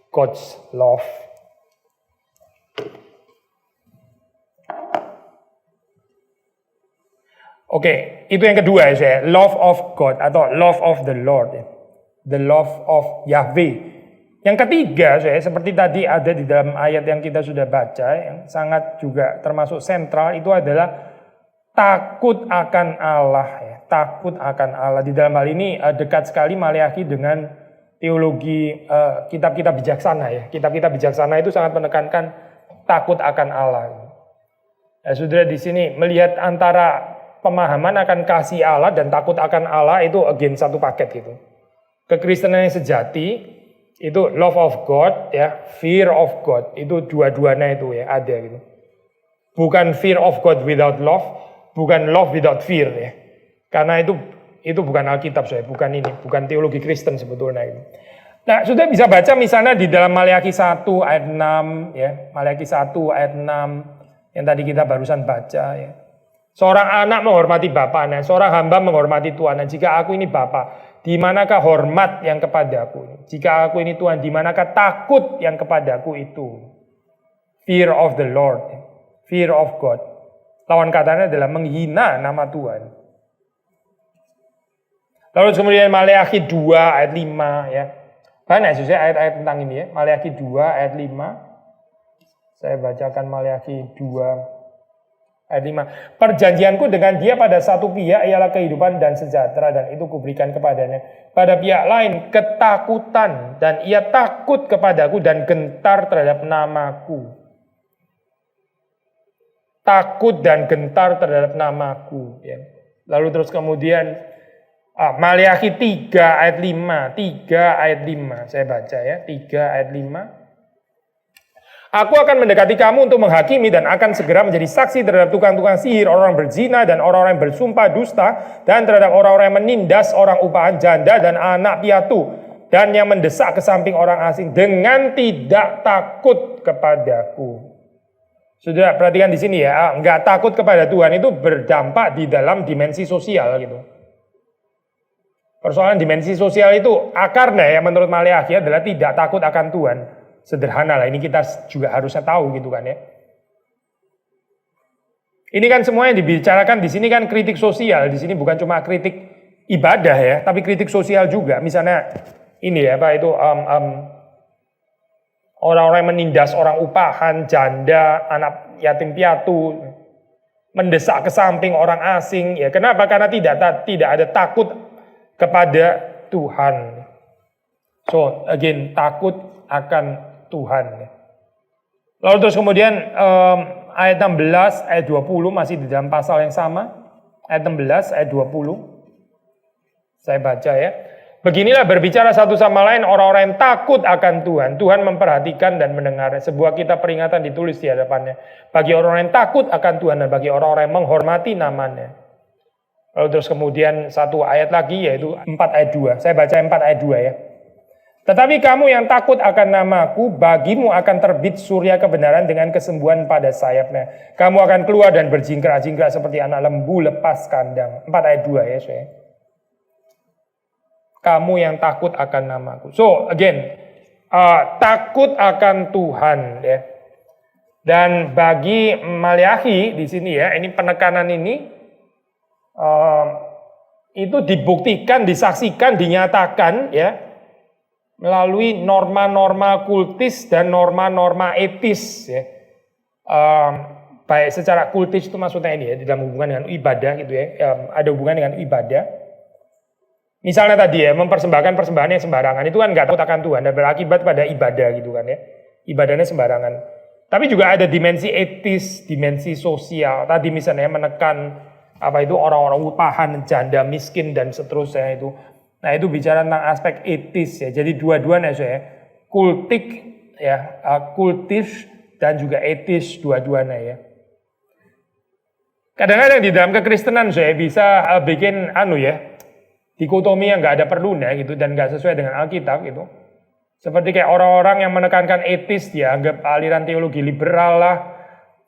God's love. Oke, itu yang kedua ya saya, love of God atau love of the Lord, the love of Yahweh. Yang ketiga saya, seperti tadi ada di dalam ayat yang kita sudah baca, yang sangat juga termasuk sentral itu adalah takut akan Allah ya, takut akan Allah. Di dalam hal ini dekat sekali Maleakhi dengan teologi kitab-kitab bijaksana ya. Kitab-kitab bijaksana itu sangat menekankan takut akan Allah. Ya, saudara di sini melihat antara pemahaman akan kasih Allah dan takut akan Allah itu again satu paket gitu. Kekristenan yang sejati itu love of God ya, fear of God itu dua-duanya itu ya ada gitu. Bukan fear of God without love, bukan love without fear ya. Karena itu bukan Alkitab saya, bukan ini, bukan teologi Kristen sebetulnya itu. Nah, sudah bisa baca misalnya di dalam Maleakhi 1 ayat 6 ya, Maleakhi 1 ayat 6 yang tadi kita barusan baca ya. Seorang anak menghormati bapaknya, seorang hamba menghormati tuannya. Jika aku ini bapa, di manakah hormat yang kepadaku? Jika aku ini Tuhan, di manakah takut yang kepadaku itu? Fear of the Lord, fear of God. Lawan katanya adalah menghina nama Tuhan. Lalu kemudian Maleakhi 2 ayat 5 ya. Banyak sih ayat-ayat tentang ini ya. Maleakhi 2 ayat 5. Saya bacakan Maleakhi 2 ayat 5. Perjanjianku dengan dia pada satu pihak ialah kehidupan dan sejahtera, dan itu kuberikan kepadanya. Pada pihak lain ketakutan, dan ia takut kepadaku dan gentar terhadap namaku. Takut dan gentar terhadap namaku ya. Lalu terus kemudian Maleakhi 3 ayat 5. 3 ayat 5 saya baca ya. 3 ayat 5. Aku akan mendekati kamu untuk menghakimi dan akan segera menjadi saksi terhadap tukang-tukang sihir, orang berzina dan orang-orang yang bersumpah dusta, dan terhadap orang-orang yang menindas orang upahan janda dan anak piatu, dan yang mendesak ke samping orang asing dengan tidak takut kepadaku. Sudah perhatikan di sini ya, nggak takut kepada Tuhan itu berdampak di dalam dimensi sosial gitu. Persoalan dimensi sosial itu akarnya ya menurut Maleakhi adalah tidak takut akan Tuhan. Sederhana lah, ini kita juga harusnya tahu gitu kan ya. Ini kan semua yang dibicarakan di sini kan kritik sosial. Di sini bukan cuma kritik ibadah ya, tapi kritik sosial juga. Misalnya ini ya, itu orang-orang yang menindas orang upahan, janda, anak yatim piatu, mendesak ke samping orang asing. Ya, kenapa? Karena tidak ada takut kepada Tuhan. So again, takut akan Tuhan. Lalu terus kemudian ayat 16, ayat 20 masih di dalam pasal yang sama. Ayat 16, ayat 20. Saya baca ya. Beginilah berbicara satu sama lain orang-orang yang takut akan Tuhan. Tuhan memperhatikan dan mendengar. Sebuah kitab peringatan ditulis di hadapannya. Bagi orang-orang yang takut akan Tuhan dan bagi orang-orang yang menghormati namanya. Lalu terus kemudian satu ayat lagi yaitu 4 ayat 2. Saya baca 4 ayat 2 ya. Tetapi kamu yang takut akan namaku, bagimu akan terbit surya kebenaran dengan kesembuhan pada sayapnya. Kamu akan keluar dan berjingkrak-jingkrak seperti anak lembu lepas kandang. 4 ayat 2 ya saya. Kamu yang takut akan namaku. So again, takut akan Tuhan ya. Dan bagi Maleakhi di sini ya, ini penekanan ini itu dibuktikan, disaksikan, dinyatakan ya melalui norma-norma kultis dan norma-norma etis ya. Baik secara kultis itu maksudnya ini ya, di dalam hubungan dengan ibadah gitu ya, ada hubungan dengan ibadah. Misalnya tadi ya, mempersembahkan persembahan yang sembarangan itu kan nggak takut akan Tuhan dan berakibat pada ibadah gitu kan ya. Ibadahnya sembarangan. Tapi juga ada dimensi etis, dimensi sosial. Tadi misalnya menekan apa itu orang-orang upahan, janda, miskin dan seterusnya itu. Nah itu bicara tentang aspek etis ya. Jadi dua-duanya saya kultik ya, kultis dan juga etis dua-duanya ya. Kadang-kadang di dalam kekristenan saya bisa bikin dikotomi yang nggak ada perlunya gitu dan nggak sesuai dengan Alkitab gitu. Seperti kayak orang-orang yang menekankan etis dianggap aliran teologi liberal lah,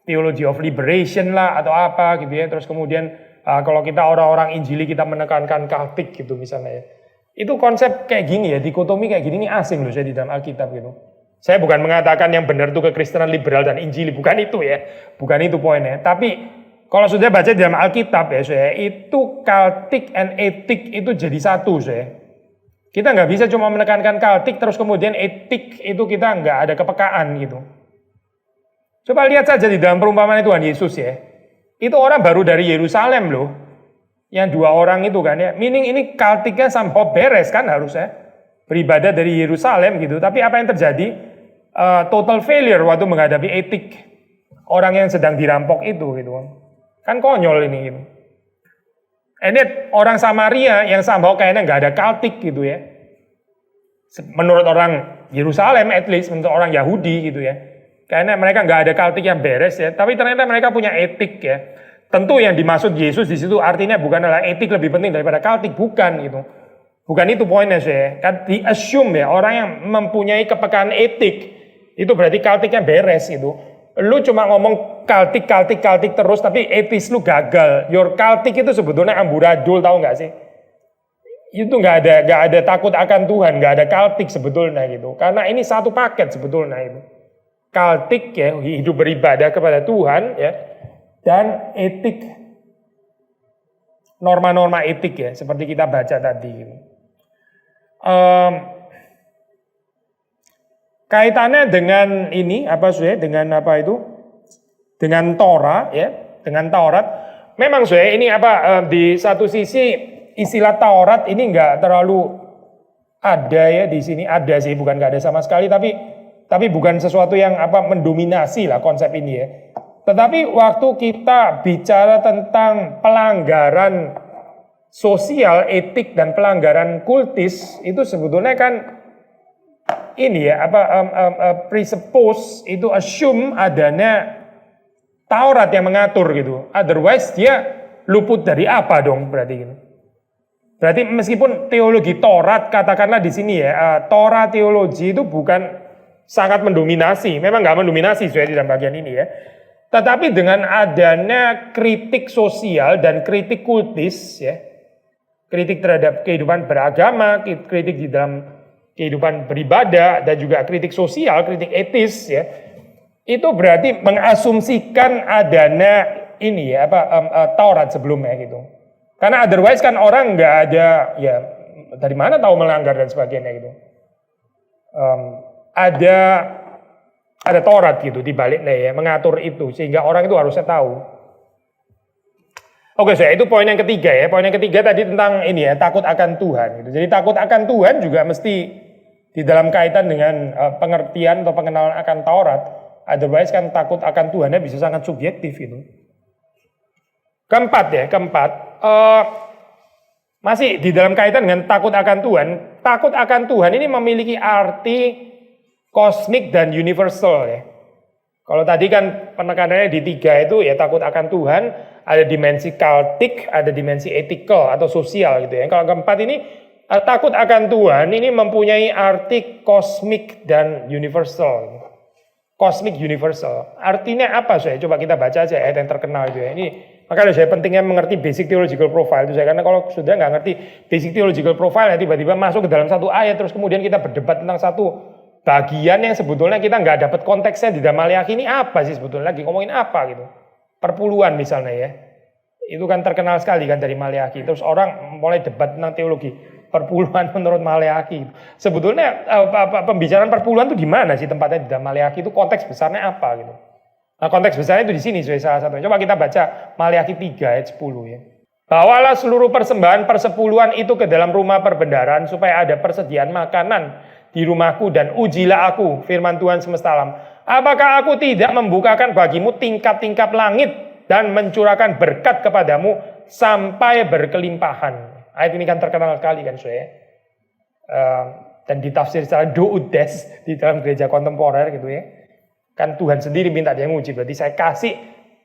theology of liberation lah atau apa gitu ya. Terus kemudian kalau kita orang-orang Injili kita menekankan Kaltik gitu misalnya ya. Itu konsep kayak gini ya, dikotomi kayak gini ini asing loh saya di dalam Alkitab gitu. Saya bukan mengatakan yang benar itu kekristenan liberal dan Injili, bukan itu ya. Bukan itu poinnya. Tapi kalau sudah baca di dalam Alkitab ya saya, itu Kaltik and etik itu jadi satu saya. Kita nggak bisa cuma menekankan Kaltik terus kemudian etik itu kita nggak ada kepekaan gitu. Coba lihat saja di dalam perumpamaan Tuhan Yesus ya. Itu orang baru dari Yerusalem loh. Yang 2 orang itu kan ya, meaning ini Kaltiknya somehow beres kan harusnya. Beribadah dari Yerusalem gitu, tapi apa yang terjadi? Total failure waktu menghadapi etik orang yang sedang dirampok itu gitu. Kan konyol ini gitu. Ini orang Samaria yang somehow kayaknya nggak ada Kaltik gitu ya. Menurut orang Yerusalem at least, menurut orang Yahudi gitu ya. Kayaknya mereka nggak ada Kaltik yang beres ya, tapi ternyata mereka punya etik ya. Tentu yang dimaksud Yesus di situ artinya bukan adalah etik lebih penting daripada Kaltik, bukan gitu. Bukan itu poinnya saya. Kan di-assume ya, orang yang mempunyai kepekaan etik itu berarti Kaltiknya beres gitu. Lu cuma ngomong Kaltik terus tapi etis lu gagal. Your Kaltik itu sebetulnya amburadul, tahu nggak sih? Itu nggak ada takut akan Tuhan, nggak ada Kaltik sebetulnya gitu. Karena ini satu paket sebetulnya itu. Kaltik ya, hidup beribadah kepada Tuhan ya. Dan etik, norma-norma etik ya, seperti kita baca tadi. Kaitannya dengan ini dengan apa itu? Dengan Torah ya, dengan Taurat. Memang ini di satu sisi istilah Taurat ini nggak terlalu ada ya di sini, ada sih, bukan nggak ada sama sekali, tapi bukan sesuatu yang mendominasi lah konsep ini ya. Tetapi waktu kita bicara tentang pelanggaran sosial, etik dan pelanggaran kultis itu sebetulnya kan ini ya presuppose itu assume adanya Taurat yang mengatur gitu. Otherwise dia luput dari apa dong berarti gitu. Berarti meskipun teologi Taurat katakanlah di sini ya, Torah teologi itu bukan sangat mendominasi, memang nggak mendominasi di dalam bagian ini ya. Tetapi dengan adanya kritik sosial dan kritik kultis ya, kritik terhadap kehidupan beragama, kritik di dalam kehidupan beribadah dan juga kritik sosial, kritik etis ya, itu berarti mengasumsikan adanya ini ya Taurat sebelumnya gitu. Karena otherwise kan orang nggak ada ya dari mana tahu melanggar dan sebagainya gitu. Ada Taurat gitu di baliknya ya, mengatur itu sehingga orang itu harusnya tahu. Oke, itu poin yang ketiga ya. Poin yang ketiga tadi tentang ini ya, takut akan Tuhan gitu. Jadi takut akan Tuhan juga mesti Di dalam kaitan dengan pengertian atau pengenalan akan Taurat, otherwise kan takut akan Tuhannya bisa sangat subjektif itu. Keempat, masih di dalam kaitan dengan takut akan Tuhan. Takut akan Tuhan ini memiliki arti kosmik dan universal ya. Kalau tadi kan penekanannya di 3 itu ya takut akan Tuhan, ada dimensi kultik, ada dimensi ethical atau sosial gitu ya. Kalau keempat ini takut akan Tuhan ini mempunyai arti kosmik dan universal. Kosmik universal. Artinya apa saya? Coba kita baca aja ayat yang terkenal itu ya. Ini makanya saya pentingnya mengerti basic theological profile itu saya, karena kalau sudah nggak ngerti basic theological profile ya tiba-tiba masuk ke dalam satu ayat terus kemudian kita berdebat tentang satu bagian yang sebetulnya kita nggak dapat konteksnya di dalam Maleakhi ini apa sih sebetulnya lagi ngomongin apa gitu. Perpuluhan misalnya ya. Itu kan terkenal sekali kan dari Maleakhi. Terus orang mulai debat tentang teologi perpuluhan menurut Maleakhi. Sebetulnya pembicaraan perpuluhan itu di mana sih tempatnya di dalam Maleakhi, itu konteks besarnya apa gitu. Nah, konteks besarnya itu di sini salah satunya. Coba kita baca Maleakhi 3 ayat 10 ya. Bawalah seluruh persembahan persepuluhan itu ke dalam rumah perbendaharaan supaya ada persediaan makanan di rumahku dan ujilah aku, firman Tuhan semesta alam. Apakah aku tidak membukakan bagimu tingkap-tingkap langit dan mencurahkan berkat kepadamu sampai berkelimpahan. Ayat ini kan terkenal sekali kan saya. Dan ditafsir secara doudes di dalam gereja kontemporer gitu ya. Kan Tuhan sendiri minta dia menguji, berarti saya kasih,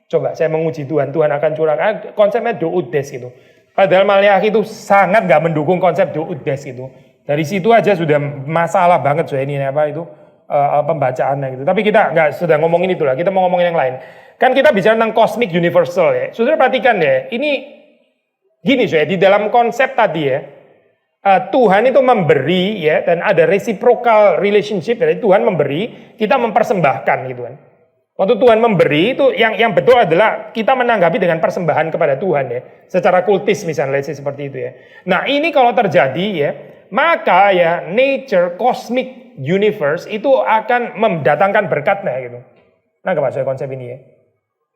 coba saya menguji Tuhan, Tuhan akan curahkan, konsepnya doudes gitu. Padahal Maleakhi itu sangat gak mendukung konsep doudes gitu. Dari situ aja sudah masalah banget saya ini apa itu pembacaannya gitu. Tapi kita nggak sudah ngomongin itulah, kita mau ngomongin yang lain. Kan kita bicara tentang cosmic universal ya. Saudara perhatikan ya, ini gini saya di dalam konsep tadi ya, Tuhan itu memberi ya, dan ada reciprocal relationship dari Tuhan memberi, kita mempersembahkan gitu kan. Waktu Tuhan memberi itu yang betul adalah kita menanggapi dengan persembahan kepada Tuhan ya, secara kultis misalnya seperti itu ya. Nah ini kalau terjadi ya, maka ya nature cosmic universe itu akan mendatangkan berkatnya gitu. Nah apa saya konsep ini ya?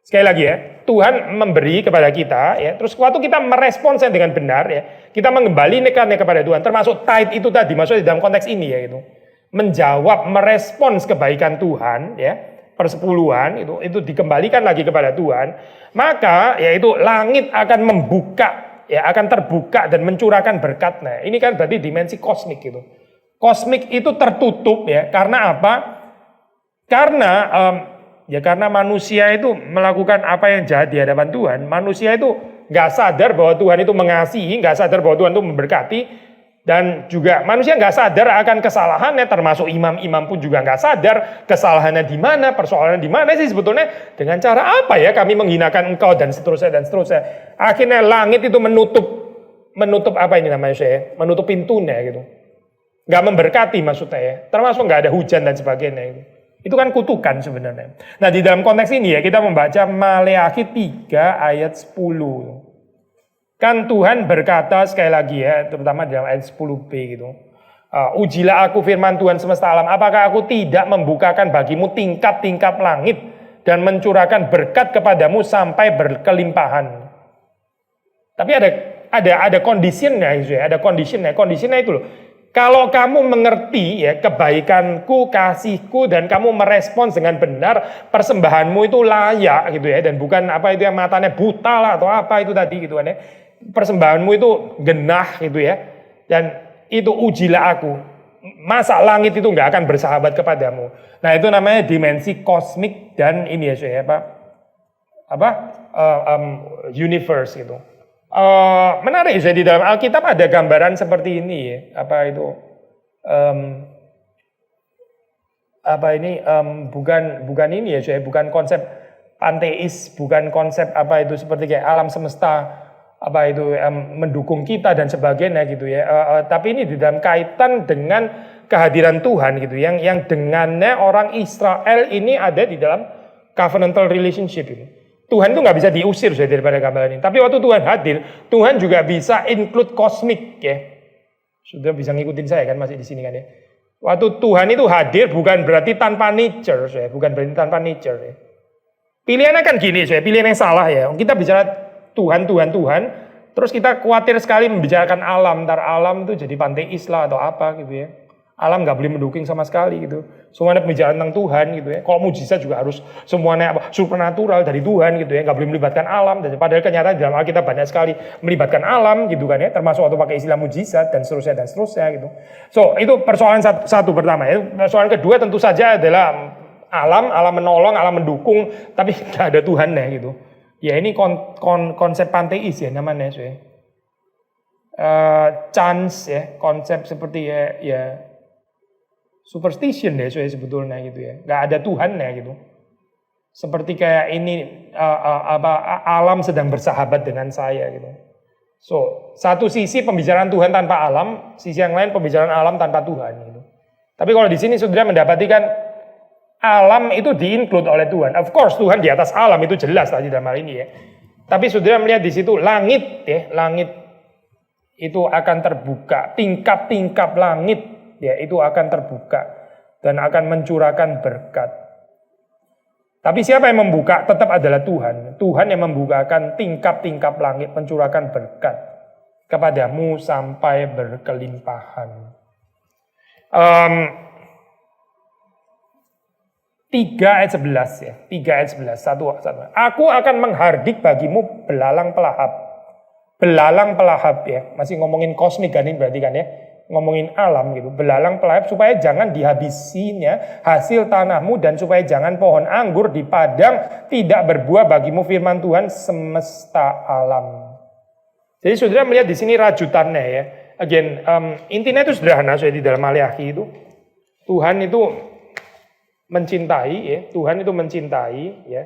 Sekali lagi ya, Tuhan memberi kepada kita ya, terus waktu kita meresponsnya dengan benar ya, kita mengembalikannya kepada Tuhan, termasuk tithe itu tadi maksudnya dalam konteks ini ya itu. Menjawab, merespons kebaikan Tuhan ya, persepuluhan itu dikembalikan lagi kepada Tuhan, maka yaitu langit akan membuka ya, akan terbuka dan mencurahkan berkatnya. Ini kan berarti dimensi kosmik gitu. Kosmik itu tertutup ya, karena apa? Karena manusia itu melakukan apa yang jahat di hadapan Tuhan. Manusia itu nggak sadar bahwa Tuhan itu mengasihi, nggak sadar bahwa Tuhan itu memberkati, dan juga manusia nggak sadar akan kesalahannya. Termasuk imam-imam pun juga nggak sadar kesalahannya di mana, persoalannya di mana sih sebetulnya. Dengan cara apa ya kami menghinakan engkau dan seterusnya dan seterusnya. Akhirnya langit itu menutup apa ini namanya saya, menutup pintunya gitu. Nggak memberkati maksudnya ya. Termasuk nggak ada hujan dan sebagainya gitu. Itu kan kutukan sebenarnya. Nah di dalam konteks ini ya kita membaca Maleakhi 3 ayat 10. Kan Tuhan berkata sekali lagi ya, terutama dalam ayat 10b gitu. Ujilah aku firman Tuhan semesta alam, apakah aku tidak membukakan bagimu tingkap-tingkap langit dan mencurahkan berkat kepadamu sampai berkelimpahan. Tapi ada conditionnya, ada conditionnya itu loh. Kalau kamu mengerti ya kebaikanku, kasihku, dan kamu merespons dengan benar, persembahanmu itu layak gitu ya, dan bukan apa itu yang matanya buta lah atau apa itu tadi gitu kan ya. Persembahanmu itu genah gitu ya, dan itu ujilah aku. Masa langit itu nggak akan bersahabat kepadamu. Nah itu namanya dimensi kosmik dan ini ya saya universe gitu. Menarik ya, di dalam Alkitab ada gambaran seperti ini ya, bukan ini ya saya, bukan konsep panteis, bukan konsep apa itu seperti kayak alam semesta mendukung kita dan sebagainya gitu ya, tapi ini di dalam kaitan dengan kehadiran Tuhan gitu, yang dengannya orang Israel ini ada di dalam covenantal relationship ini. Tuhan itu nggak bisa diusir daripada gambaran ini. Tapi waktu Tuhan hadir, Tuhan juga bisa include kosmik ya. Sudah bisa ngikutin saya kan masih di sini kan ya. Waktu Tuhan itu hadir bukan berarti tanpa nature, bukan berarti tanpa nature ya. Pilihannya kan gini, pilihan yang salah ya. Kita bicara Tuhan, terus kita khawatir sekali membicarakan alam, ntar alam itu jadi panteis lah atau apa gitu ya. Alam nggak boleh mendukung sama sekali gitu. Semuanya pembicaraan tentang Tuhan gitu ya. Kalau mujizat juga harus semuanya supernatural dari Tuhan gitu ya. Nggak boleh melibatkan alam. Padahal kenyataan dalam Alkitab banyak sekali melibatkan alam gitu kan ya. Termasuk waktu pakai istilah mujizat dan seterusnya gitu. So itu persoalan satu pertama ya. Persoalan kedua tentu saja adalah alam menolong, alam mendukung, tapi nggak ada Tuhannya gitu. Ya ini konsep panteis ya namanya so ya. Chance ya, konsep seperti ya superstition deh sebetulnya gitu ya, nggak ada Tuhannya gitu. Seperti kayak ini alam sedang bersahabat dengan saya gitu. So satu sisi pembicaraan Tuhan tanpa alam, sisi yang lain pembicaraan alam tanpa Tuhan gitu. Tapi kalau di sini saudara mendapati kan alam itu di-include oleh Tuhan. Of course Tuhan di atas alam itu jelas tadi dalam hal ini ya. Tapi saudara melihat di situ langit ya, langit itu akan terbuka, tingkap-tingkap langit ya itu akan terbuka dan akan mencurahkan berkat. Tapi siapa yang membuka tetap adalah Tuhan. Tuhan yang membukakan tingkap-tingkap langit, mencurahkan berkat kepadamu sampai berkelimpahan. 3 ayat 11 ya, 3 ayat 11, satu. Aku akan menghardik bagimu belalang pelahap. Belalang pelahap ya, masih ngomongin kosmik kan ini berarti kan ya. Ngomongin alam gitu, belalang pelahap supaya jangan dihabisinya hasil tanahmu dan supaya jangan pohon anggur di padang tidak berbuah bagimu firman Tuhan semesta alam. Jadi saudara melihat di sini rajutannya ya. Again, intinya itu sederhana saya di dalam Maleakhi itu. Tuhan itu mencintai ya, Tuhan itu mencintai ya.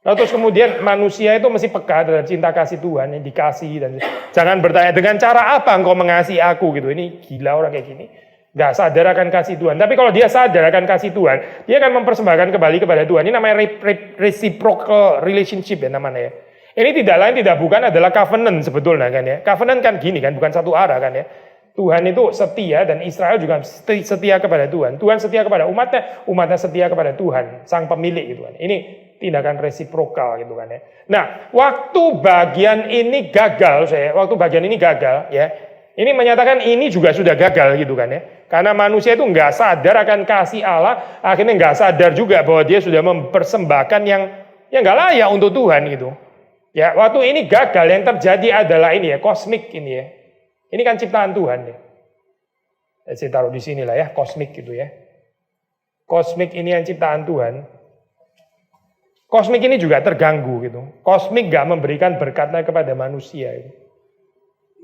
Lalu terus kemudian manusia itu mesti peka terhadap cinta kasih Tuhan yang dikasih dan jangan bertanya dengan cara apa engkau mengasihi aku gitu. Ini gila orang kayak gini. Nggak sadar akan kasih Tuhan. Tapi kalau dia sadar akan kasih Tuhan, dia akan mempersembahkan kembali kepada Tuhan. Ini namanya reciprocal relationship ya namanya ya. Ini tidak lain tidak bukan adalah covenant sebetulnya kan ya. Covenant kan gini kan, bukan satu arah kan ya. Tuhan itu setia dan Israel juga setia kepada Tuhan. Tuhan setia kepada umatnya, umatnya setia kepada Tuhan, sang pemilik gitu kan. Ini tindakan resiprokal gitu kan ya. Nah, waktu bagian ini gagal ya. Ini menyatakan ini juga sudah gagal gitu kan ya. Karena manusia itu nggak sadar akan kasih Allah, akhirnya nggak sadar juga bahwa dia sudah mempersembahkan yang nggak layak untuk Tuhan gitu. Ya, waktu ini gagal yang terjadi adalah ini ya, kosmik ini ya. Ini kan ciptaan Tuhan ya. Saya taruh di sini lah ya, kosmik gitu ya. Kosmik ini yang ciptaan Tuhan. Kosmik ini juga terganggu gitu. Kosmik gak memberikan berkatnya kepada manusia. Gitu.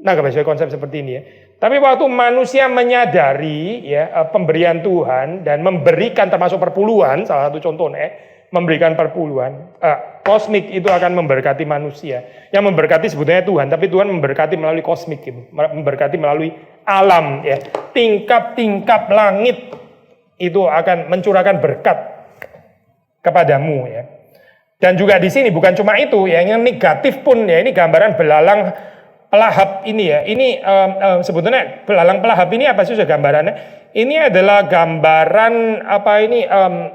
Nah, kebiasaan konsep seperti ini ya. Tapi waktu manusia menyadari ya pemberian Tuhan dan memberikan termasuk perpuluhan, salah satu contohnya, memberikan perpuluhan, kosmik itu akan memberkati manusia. Yang memberkati sebetulnya Tuhan, tapi Tuhan memberkati melalui kosmik gitu, memberkati melalui alam ya. Tingkap-tingkap langit itu akan mencurahkan berkat kepadamu ya. Dan juga di sini bukan cuma itu, ya, yang negatif pun ya, ini gambaran belalang pelahap ini ya. Ini sebetulnya belalang pelahap ini apa sih gambarannya? Ini adalah gambaran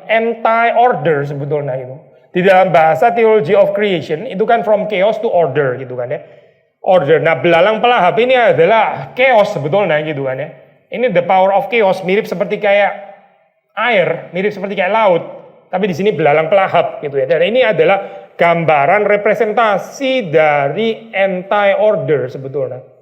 anti-order sebetulnya itu. Di dalam bahasa theology of creation itu kan from chaos to order gitu kan ya. Order. Nah, belalang pelahap ini adalah chaos sebetulnya gitu kan ya. Ini the power of chaos, mirip seperti kayak air, mirip seperti kayak laut. Tapi di sini belalang pelahap gitu ya. Dan ini adalah gambaran representasi dari anti-order sebetulnya.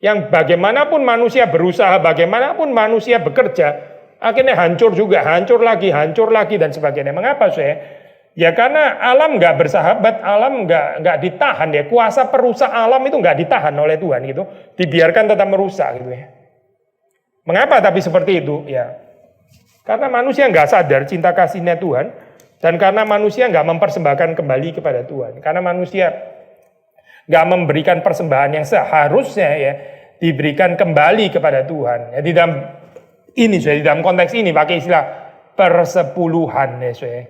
Yang bagaimanapun manusia berusaha, bagaimanapun manusia bekerja, akhirnya hancur juga, hancur lagi dan sebagainya. Mengapa saya? Ya karena alam nggak bersahabat, alam nggak ditahan ya. Kuasa perusak alam itu nggak ditahan oleh Tuhan gitu, dibiarkan tetap merusak gitu ya. Mengapa tapi seperti itu? Ya, karena manusia nggak sadar cinta kasihnya Tuhan, dan karena manusia nggak mempersembahkan kembali kepada Tuhan, karena manusia nggak memberikan persembahan yang seharusnya ya diberikan kembali kepada Tuhan. Ya, di dalam konteks ini pakai istilah persepuluhan ya saya.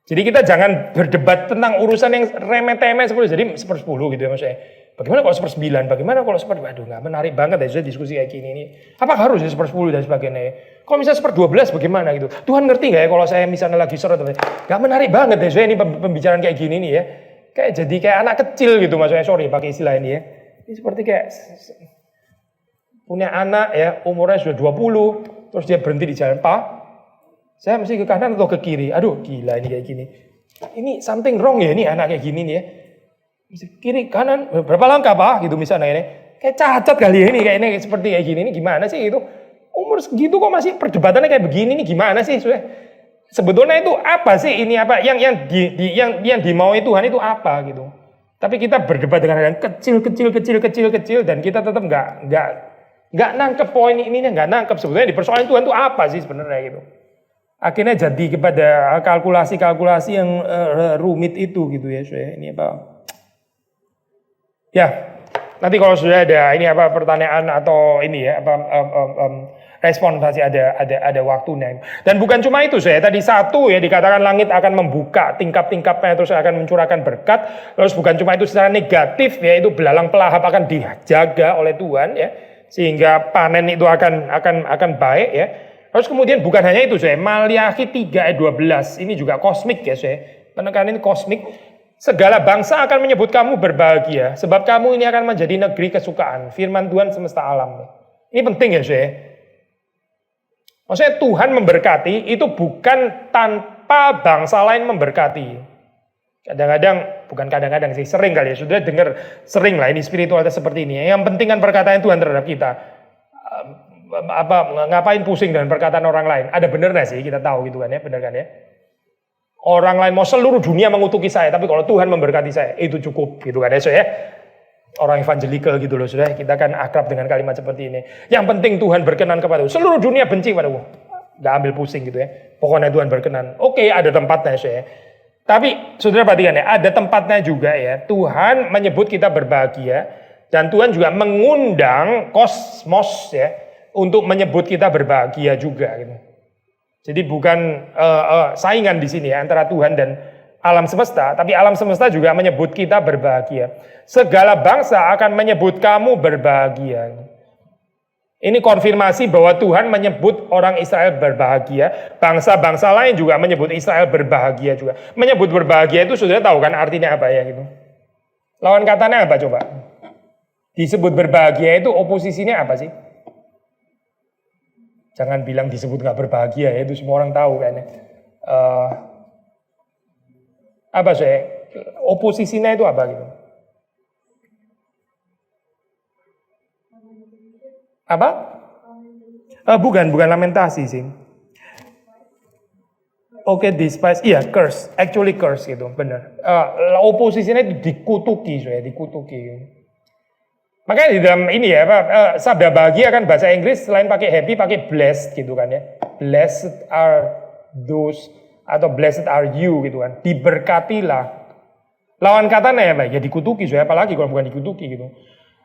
Jadi kita jangan berdebat tentang urusan yang remeh-temeh seperti jadi 1/10 gitu ya maksudnya. Bagaimana kalau 1/9? Bagaimana kalau 1/10? Waduh, nggak menarik banget ya diskusi kayak gini ini. Apa harus ya 1/10 dan sebagainya? Kalau misalnya 1/12 bagaimana gitu? Tuhan ngerti nggak ya kalau saya misalnya lagi seret? Nggak menarik banget ya saya ini pembicaraan kayak gini nih ya. Kayak jadi kayak anak kecil gitu maksudnya, sorry pakai istilah ini ya. Ini seperti kayak punya anak ya umurnya sudah 20, terus dia berhenti di jalan, Pak, saya mesti ke kanan atau ke kiri? Aduh, gila ini kayak gini. Ini something wrong ya ini anak kayak gini nih ya. Kiri, kanan, berapa langkah Pak? Gitu misalnya ini. Kayak cacat kali ya ini, kayak ini seperti kayak gini, ini gimana sih itu? Umur segitu kok masih perdebatannya kayak begini, ini gimana sih? Sebetulnya itu apa sih ini apa? Yang dimau Tuhan itu apa gitu? Tapi kita berdebat dengan hal kecil dan kita tetap nggak nangkep poin ini, nggak nangkep sebetulnya di persoalan Tuhan itu apa sih sebenarnya gitu. Akhirnya jadi kepada kalkulasi-kalkulasi yang rumit itu gitu ya. Ini apa? Ya, nanti kalau sudah ada ini apa pertanyaan atau ini ya apa respon pasti ada waktunya. Dan bukan cuma itu saya tadi satu ya dikatakan langit akan membuka tingkap-tingkapnya terus akan mencurahkan berkat. Terus bukan cuma itu secara negatif ya itu belalang pelahap akan dijaga oleh Tuhan ya sehingga panen itu akan baik ya. Terus kemudian bukan hanya itu saya Maliakhi 3 ayat 12 ini juga kosmik ya saya penekanan ini kosmik. Segala bangsa akan menyebut kamu berbahagia sebab kamu ini akan menjadi negeri kesukaan firman Tuhan semesta alam. Ini penting ya saya. Maksudnya Tuhan memberkati itu bukan tanpa bangsa lain memberkati. Kadang-kadang sih sering kali ya sudah dengar sering lah ini spiritualitas seperti ini. Yang penting kan perkataan Tuhan terhadap kita. Ngapain pusing dengan perkataan orang lain? Ada benernya sih kita tahu gitu kan ya, bener kan ya? Orang lain mau seluruh dunia mengutuki saya, tapi kalau Tuhan memberkati saya, itu cukup gitu kan ya. Orang evangelical gitu loh, sudah kita kan akrab dengan kalimat seperti ini. Yang penting Tuhan berkenan kepadaku. Seluruh dunia benci padaku. Gak ambil pusing gitu ya. Pokoknya Tuhan berkenan. Oke, ada tempatnya saya. Tapi saudara perhatikan ya, ada tempatnya juga ya. Tuhan menyebut kita berbahagia dan Tuhan juga mengundang kosmos ya untuk menyebut kita berbahagia juga gitu. Jadi bukan saingan di sini ya antara Tuhan dan alam semesta, tapi alam semesta juga menyebut kita berbahagia. Segala bangsa akan menyebut kamu berbahagia. Ini konfirmasi bahwa Tuhan menyebut orang Israel berbahagia, bangsa-bangsa lain juga menyebut Israel berbahagia juga. Menyebut berbahagia itu sudah tahu kan artinya apa ya gitu. Lawan katanya apa coba? Disebut berbahagia itu oposisinya apa sih? Jangan bilang disebut nggak berbahagia ya, itu semua orang tahu kan. Apa sih? Oposisinya itu apa gitu? Apa? Bukan lamentasi sih. Oke, despise, iya curse, actually curse gitu, benar. Oposisinya itu dikutuki, dikutuki. Makanya di dalam ini ya, sabda bahagia kan bahasa Inggris selain pakai happy, pakai blessed gitu kan ya. Blessed are those atau blessed are you gitu kan. Diberkatilah. Lawan katanya ya, Pak, ya dikutuki, apalagi kalau bukan dikutuki gitu.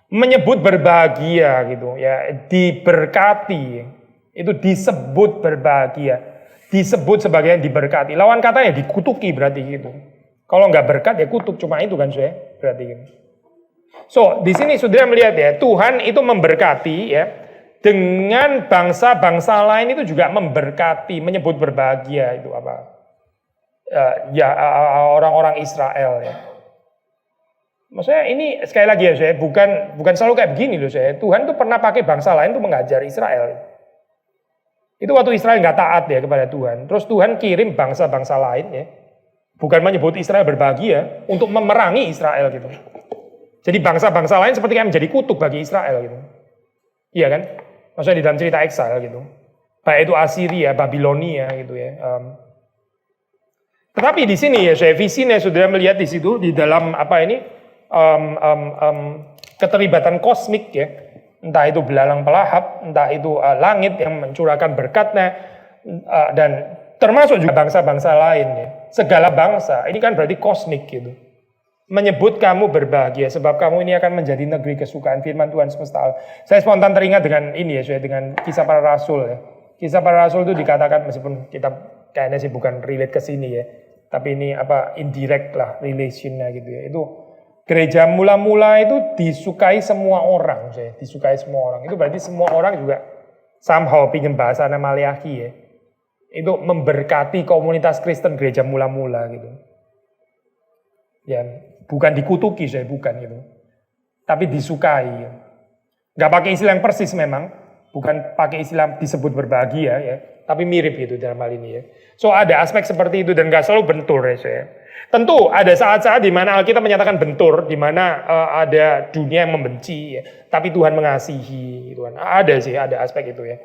Menyebut berbahagia gitu ya, diberkati. Itu disebut berbahagia. Disebut sebagai yang diberkati. Lawan katanya dikutuki berarti gitu. Kalau nggak berkat ya kutuk, cuma itu kan berarti gitu. So, di sini saudara melihat ya, Tuhan itu memberkati ya, dengan bangsa-bangsa lain itu juga memberkati, menyebut berbahagia itu apa? Orang-orang Israel ya. Maksudnya ini sekali lagi ya saya, bukan selalu kayak begini loh saya. Tuhan tuh pernah pakai bangsa lain tuh mengajar Israel. Itu waktu Israel nggak taat ya kepada Tuhan. Terus Tuhan kirim bangsa-bangsa lain ya, bukan menyebut Israel berbahagia untuk memerangi Israel gitu. Jadi bangsa-bangsa lain seperti kayak menjadi kutuk bagi Israel gitu. Iya kan? Maksudnya di dalam cerita exile gitu. Baik itu Assyria, Babilonia gitu ya. Tetapi di sini ya saya visinya sudah melihat di situ di dalam apa ini keterlibatan kosmik ya. Entah itu belalang pelahap, entah itu langit yang mencurahkan berkatnya dan termasuk juga bangsa-bangsa lain ya. Segala bangsa, ini kan berarti kosmik gitu. Menyebut kamu berbahagia sebab kamu ini akan menjadi negeri kesukaan firman Tuhan semesta alam. Saya spontan teringat dengan ini ya, dengan kisah para rasul ya. Kisah para rasul itu dikatakan meskipun kita kayaknya sih bukan relate ke sini ya, tapi ini apa indirect lah relationnya gitu ya. Itu gereja mula-mula itu disukai semua orang, disukai semua orang. Itu berarti semua orang juga somehow pinjem bahasa Maliakhi ya. Itu memberkati komunitas Kristen gereja mula-mula gitu. Ya, bukan dikutuki bukan gitu. Tapi disukai. Gak pakai istilah yang persis memang. bukan pakai istilah disebut berbahagia ya, tapi mirip gitu dalam hal ini ya. So ada aspek seperti itu dan nggak selalu bentur ya saya. Tentu ada saat-saat di mana Alkitab menyatakan bentur, di mana ada dunia yang membenci ya, tapi Tuhan mengasihi gitu kan. Ada sih, ada aspek itu ya.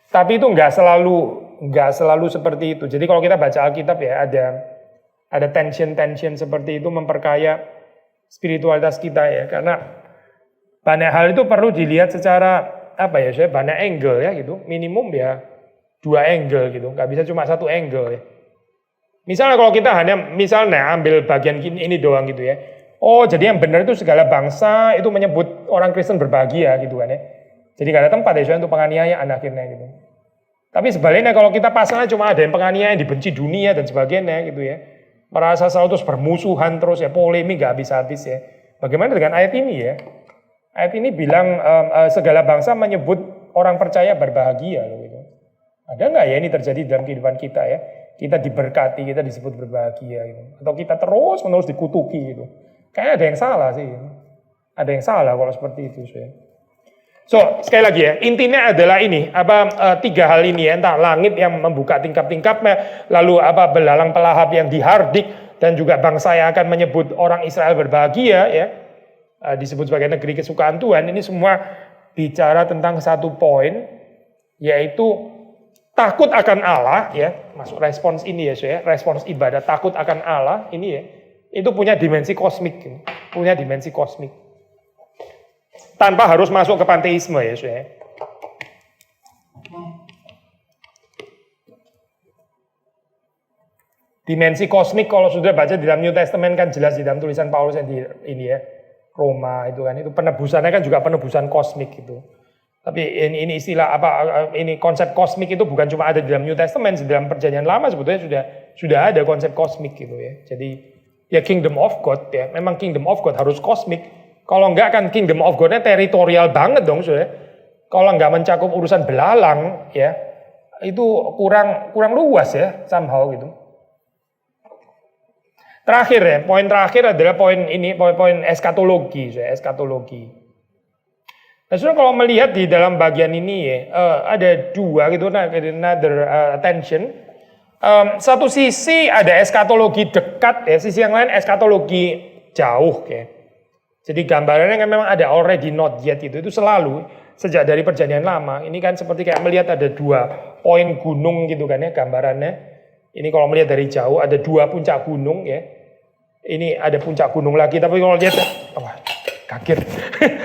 Tapi itu nggak selalu seperti itu. Jadi kalau kita baca Alkitab ya ada tension seperti itu memperkaya spiritualitas kita ya, karena banyak hal itu perlu dilihat secara banyak angle ya gitu, minimum ya 2 angle gitu, nggak bisa cuma 1 angle ya. Misalnya kalau kita misalnya ambil bagian ini doang gitu ya, oh jadi yang benar itu segala bangsa itu menyebut orang Kristen berbahagia gitu kan ya, jadi nggak ada tempat ya untuk penganiayaan akhirnya gitu. Tapi sebaliknya kalau kita pasangnya cuma ada yang penganiayaan, dibenci dunia dan sebagainya gitu ya, merasa selalu terus bermusuhan terus ya, polemik nggak habis-habis ya. Bagaimana dengan ayat ini ya? Ayat ini bilang segala bangsa menyebut orang percaya berbahagia loh gitu. Ada nggak ya ini terjadi dalam kehidupan kita ya? Kita diberkati, kita disebut berbahagia gitu. Atau kita terus menerus dikutuki gitu. Kayaknya ada yang salah sih. Ada yang salah kalau seperti itu sih. So sekali lagi ya, intinya adalah ini 3 hal ini ya, entah langit yang membuka tingkap-tingkapnya, lalu belalang pelahap yang dihardik, dan juga bangsa yang akan menyebut orang Israel berbahagia ya. Disebut sebagai negeri kesukaan Tuhan. Ini semua bicara tentang satu poin, yaitu takut akan Allah ya, masuk respons ini ya, respons ibadah takut akan Allah ini ya, itu punya dimensi kosmik, tanpa harus masuk ke panteisme ya, Dimensi kosmik kalau sudah baca di dalam New Testament kan jelas di dalam tulisan Paulus yang di ini ya, Roma itu kan, itu penebusannya kan juga penebusan kosmik gitu. Tapi ini istilah ini konsep kosmik itu bukan cuma ada di dalam New Testament, di dalam Perjanjian Lama sebetulnya sudah ada konsep kosmik gitu ya. Jadi ya kingdom of God ya, memang kingdom of God harus kosmik. Kalau enggak kan kingdom of God-nya teritorial banget dong sudah. Kalau enggak mencakup urusan belalang ya, itu kurang luas ya somehow gitu. Terakhir ya, poin terakhir adalah poin eskatologi, eskatologi. Nah, saudara kalau melihat di dalam bagian ini ya, ada 2 gitu, another attention. Satu sisi ada eskatologi dekat ya, sisi yang lain eskatologi jauh ya. Jadi gambarannya kan memang ada already not yet itu selalu sejak dari Perjanjian Lama. Ini kan seperti kayak melihat ada 2 poin gunung gitu kan ya gambarannya. Ini kalau melihat dari jauh ada 2 puncak gunung ya. Ini ada puncak gunung lagi, tapi kalau lihat, kaget.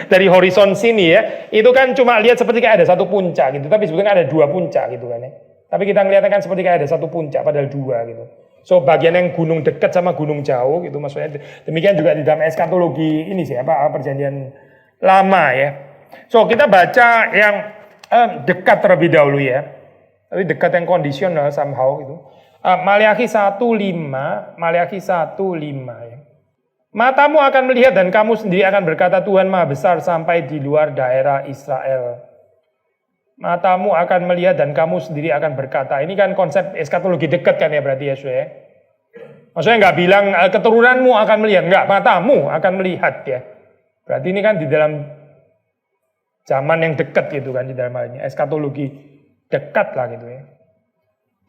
Dari horizon sini ya, itu kan cuma lihat seperti kayak ada 1 puncak gitu, tapi sebetulnya ada 2 puncak gitu kan ya. Tapi kita ngeliatnya kan seperti kayak ada 1 puncak, padahal 2 gitu. So bagian yang gunung dekat sama gunung jauh gitu maksudnya. Demikian juga di dalam eskatologi ini sih Perjanjian Lama ya. So kita baca yang dekat terlebih dahulu ya. Tapi dekat yang kondisional somehow gitu. Maleakhi 1:5 ya. Matamu akan melihat dan kamu sendiri akan berkata Tuhan Maha Besar sampai di luar daerah Israel. Matamu akan melihat dan kamu sendiri akan berkata. Ini kan konsep eskatologi dekat kan ya berarti ya saudara. Maksudnya nggak bilang keturunanmu akan melihat, nggak, matamu akan melihat ya. Berarti ini kan di dalam zaman yang dekat gitu kan di dalam hal ini. Eskatologi dekat lah gitu ya.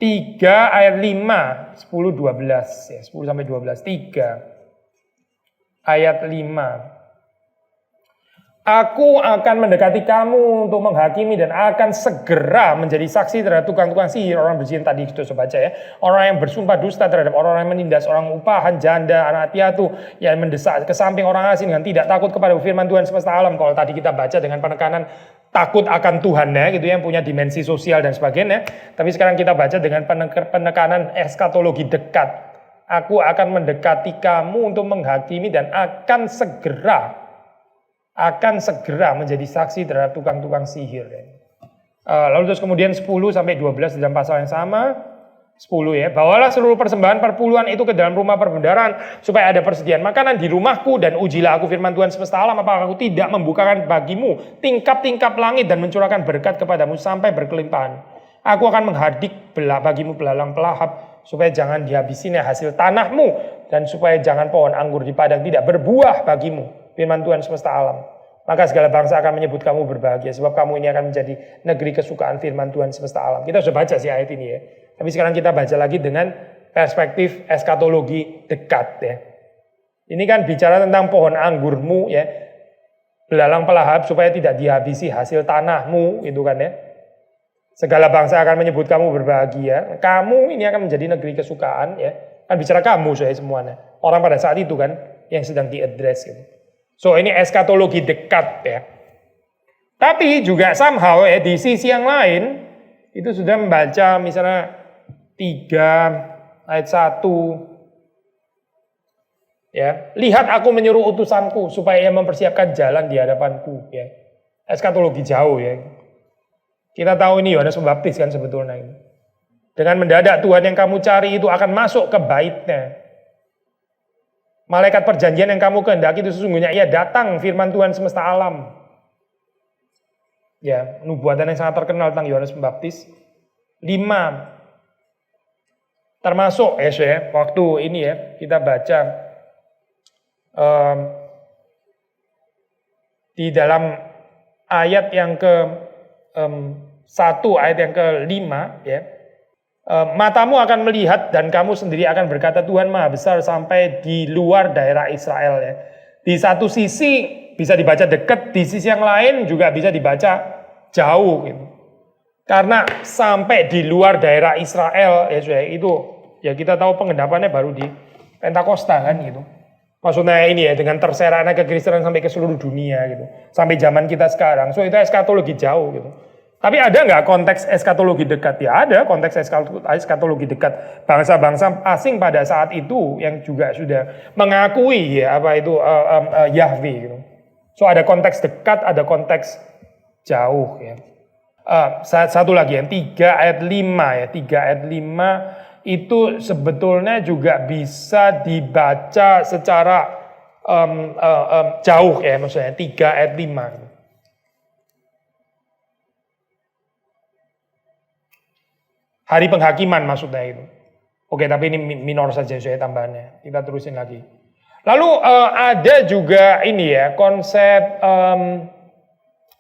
3 ayat 5, 10-12 ya, 10-12, 3 ayat 5. Aku akan mendekati kamu untuk menghakimi dan akan segera menjadi saksi terhadap tukang-tukang sihir, orang berzina tadi kita sudah baca ya, orang yang bersumpah dusta terhadap orang yang menindas, orang upahan, janda, anak piatu yang mendesak ke samping orang asing dengan tidak takut kepada firman Tuhan semesta alam. Kalau tadi kita baca dengan penekanan takut akan Tuhannya gitu yang punya dimensi sosial dan sebagainya, tapi sekarang kita baca dengan penekanan eskatologi dekat. Aku akan mendekati kamu untuk menghakimi dan akan segera menjadi saksi terhadap tukang-tukang sihir. Lalu terus kemudian 10-12 di dalam pasal yang sama, 10 ya, bawalah seluruh persembahan perpuluhan itu ke dalam rumah perbendaharaan supaya ada persediaan makanan di rumahku dan ujilah aku firman Tuhan semesta alam apakah aku tidak membukakan bagimu tingkap-tingkap langit dan mencurahkan berkat kepadamu sampai berkelimpahan. Aku akan menghadik bagimu belalang pelahap supaya jangan dihabisinya hasil tanahmu dan supaya jangan pohon anggur di padang tidak berbuah bagimu. Firman Tuhan semesta alam. Maka segala bangsa akan menyebut kamu berbahagia sebab kamu ini akan menjadi negeri kesukaan firman Tuhan semesta alam. Kita sudah baca sih ayat ini ya. Tapi sekarang kita baca lagi dengan perspektif eskatologi dekat ya. Ini kan bicara tentang pohon anggurmu ya. Belalang pelahap supaya tidak dihabisi hasil tanahmu gitu kan ya. Segala bangsa akan menyebut kamu berbahagia. Kamu ini akan menjadi negeri kesukaan ya. Kan bicara kamu saya semuanya. Orang pada saat itu kan yang sedang diadres gitu. So ini eskatologi dekat ya. Tapi juga somehow ya di sisi yang lain itu sudah membaca misalnya 3 ayat 1 ya. Lihat aku menyuruh utusanku supaya ia mempersiapkan jalan di hadapanku ya. Eskatologi jauh ya. Kita tahu ini Yohanes Pembaptis kan sebetulnya ini. Dengan mendadak Tuhan yang kamu cari itu akan masuk ke baitnya. Malaikat perjanjian yang kamu kehendaki itu sesungguhnya ia datang, firman Tuhan semesta alam. Ya, nubuatan yang sangat terkenal tentang Yohanes Pembaptis. 5. Termasuk ya, waktu ini ya, kita baca di dalam ayat yang ke 1, ayat yang ke-5 ya. Matamu akan melihat dan kamu sendiri akan berkata Tuhan Maha Besar sampai di luar daerah Israel ya. Di satu sisi bisa dibaca dekat, di sisi yang lain juga bisa dibaca jauh gitu. Karena sampai di luar daerah Israel ya itu ya kita tahu pengendapannya baru di Pentakosta kan gitu. Maksudnya ini ya dengan terserahnya kekristenan sampai ke seluruh dunia gitu. Sampai zaman kita sekarang. So itu eskatologi jauh gitu. Tapi ada nggak konteks eskatologi dekat? Ya ada konteks eskatologi dekat. Bangsa-bangsa asing pada saat itu yang juga sudah mengakui ya apa itu Yahweh gitu. So ada konteks dekat, ada konteks jauh ya. Satu lagi yang 3 ayat 5 ya. 3 ayat 5 itu sebetulnya juga bisa dibaca secara jauh ya maksudnya 3 ayat 5. Hari penghakiman maksudnya itu. Oke, tapi ini minor saja saya tambahannya. Kita terusin lagi. Lalu ada juga ini ya konsep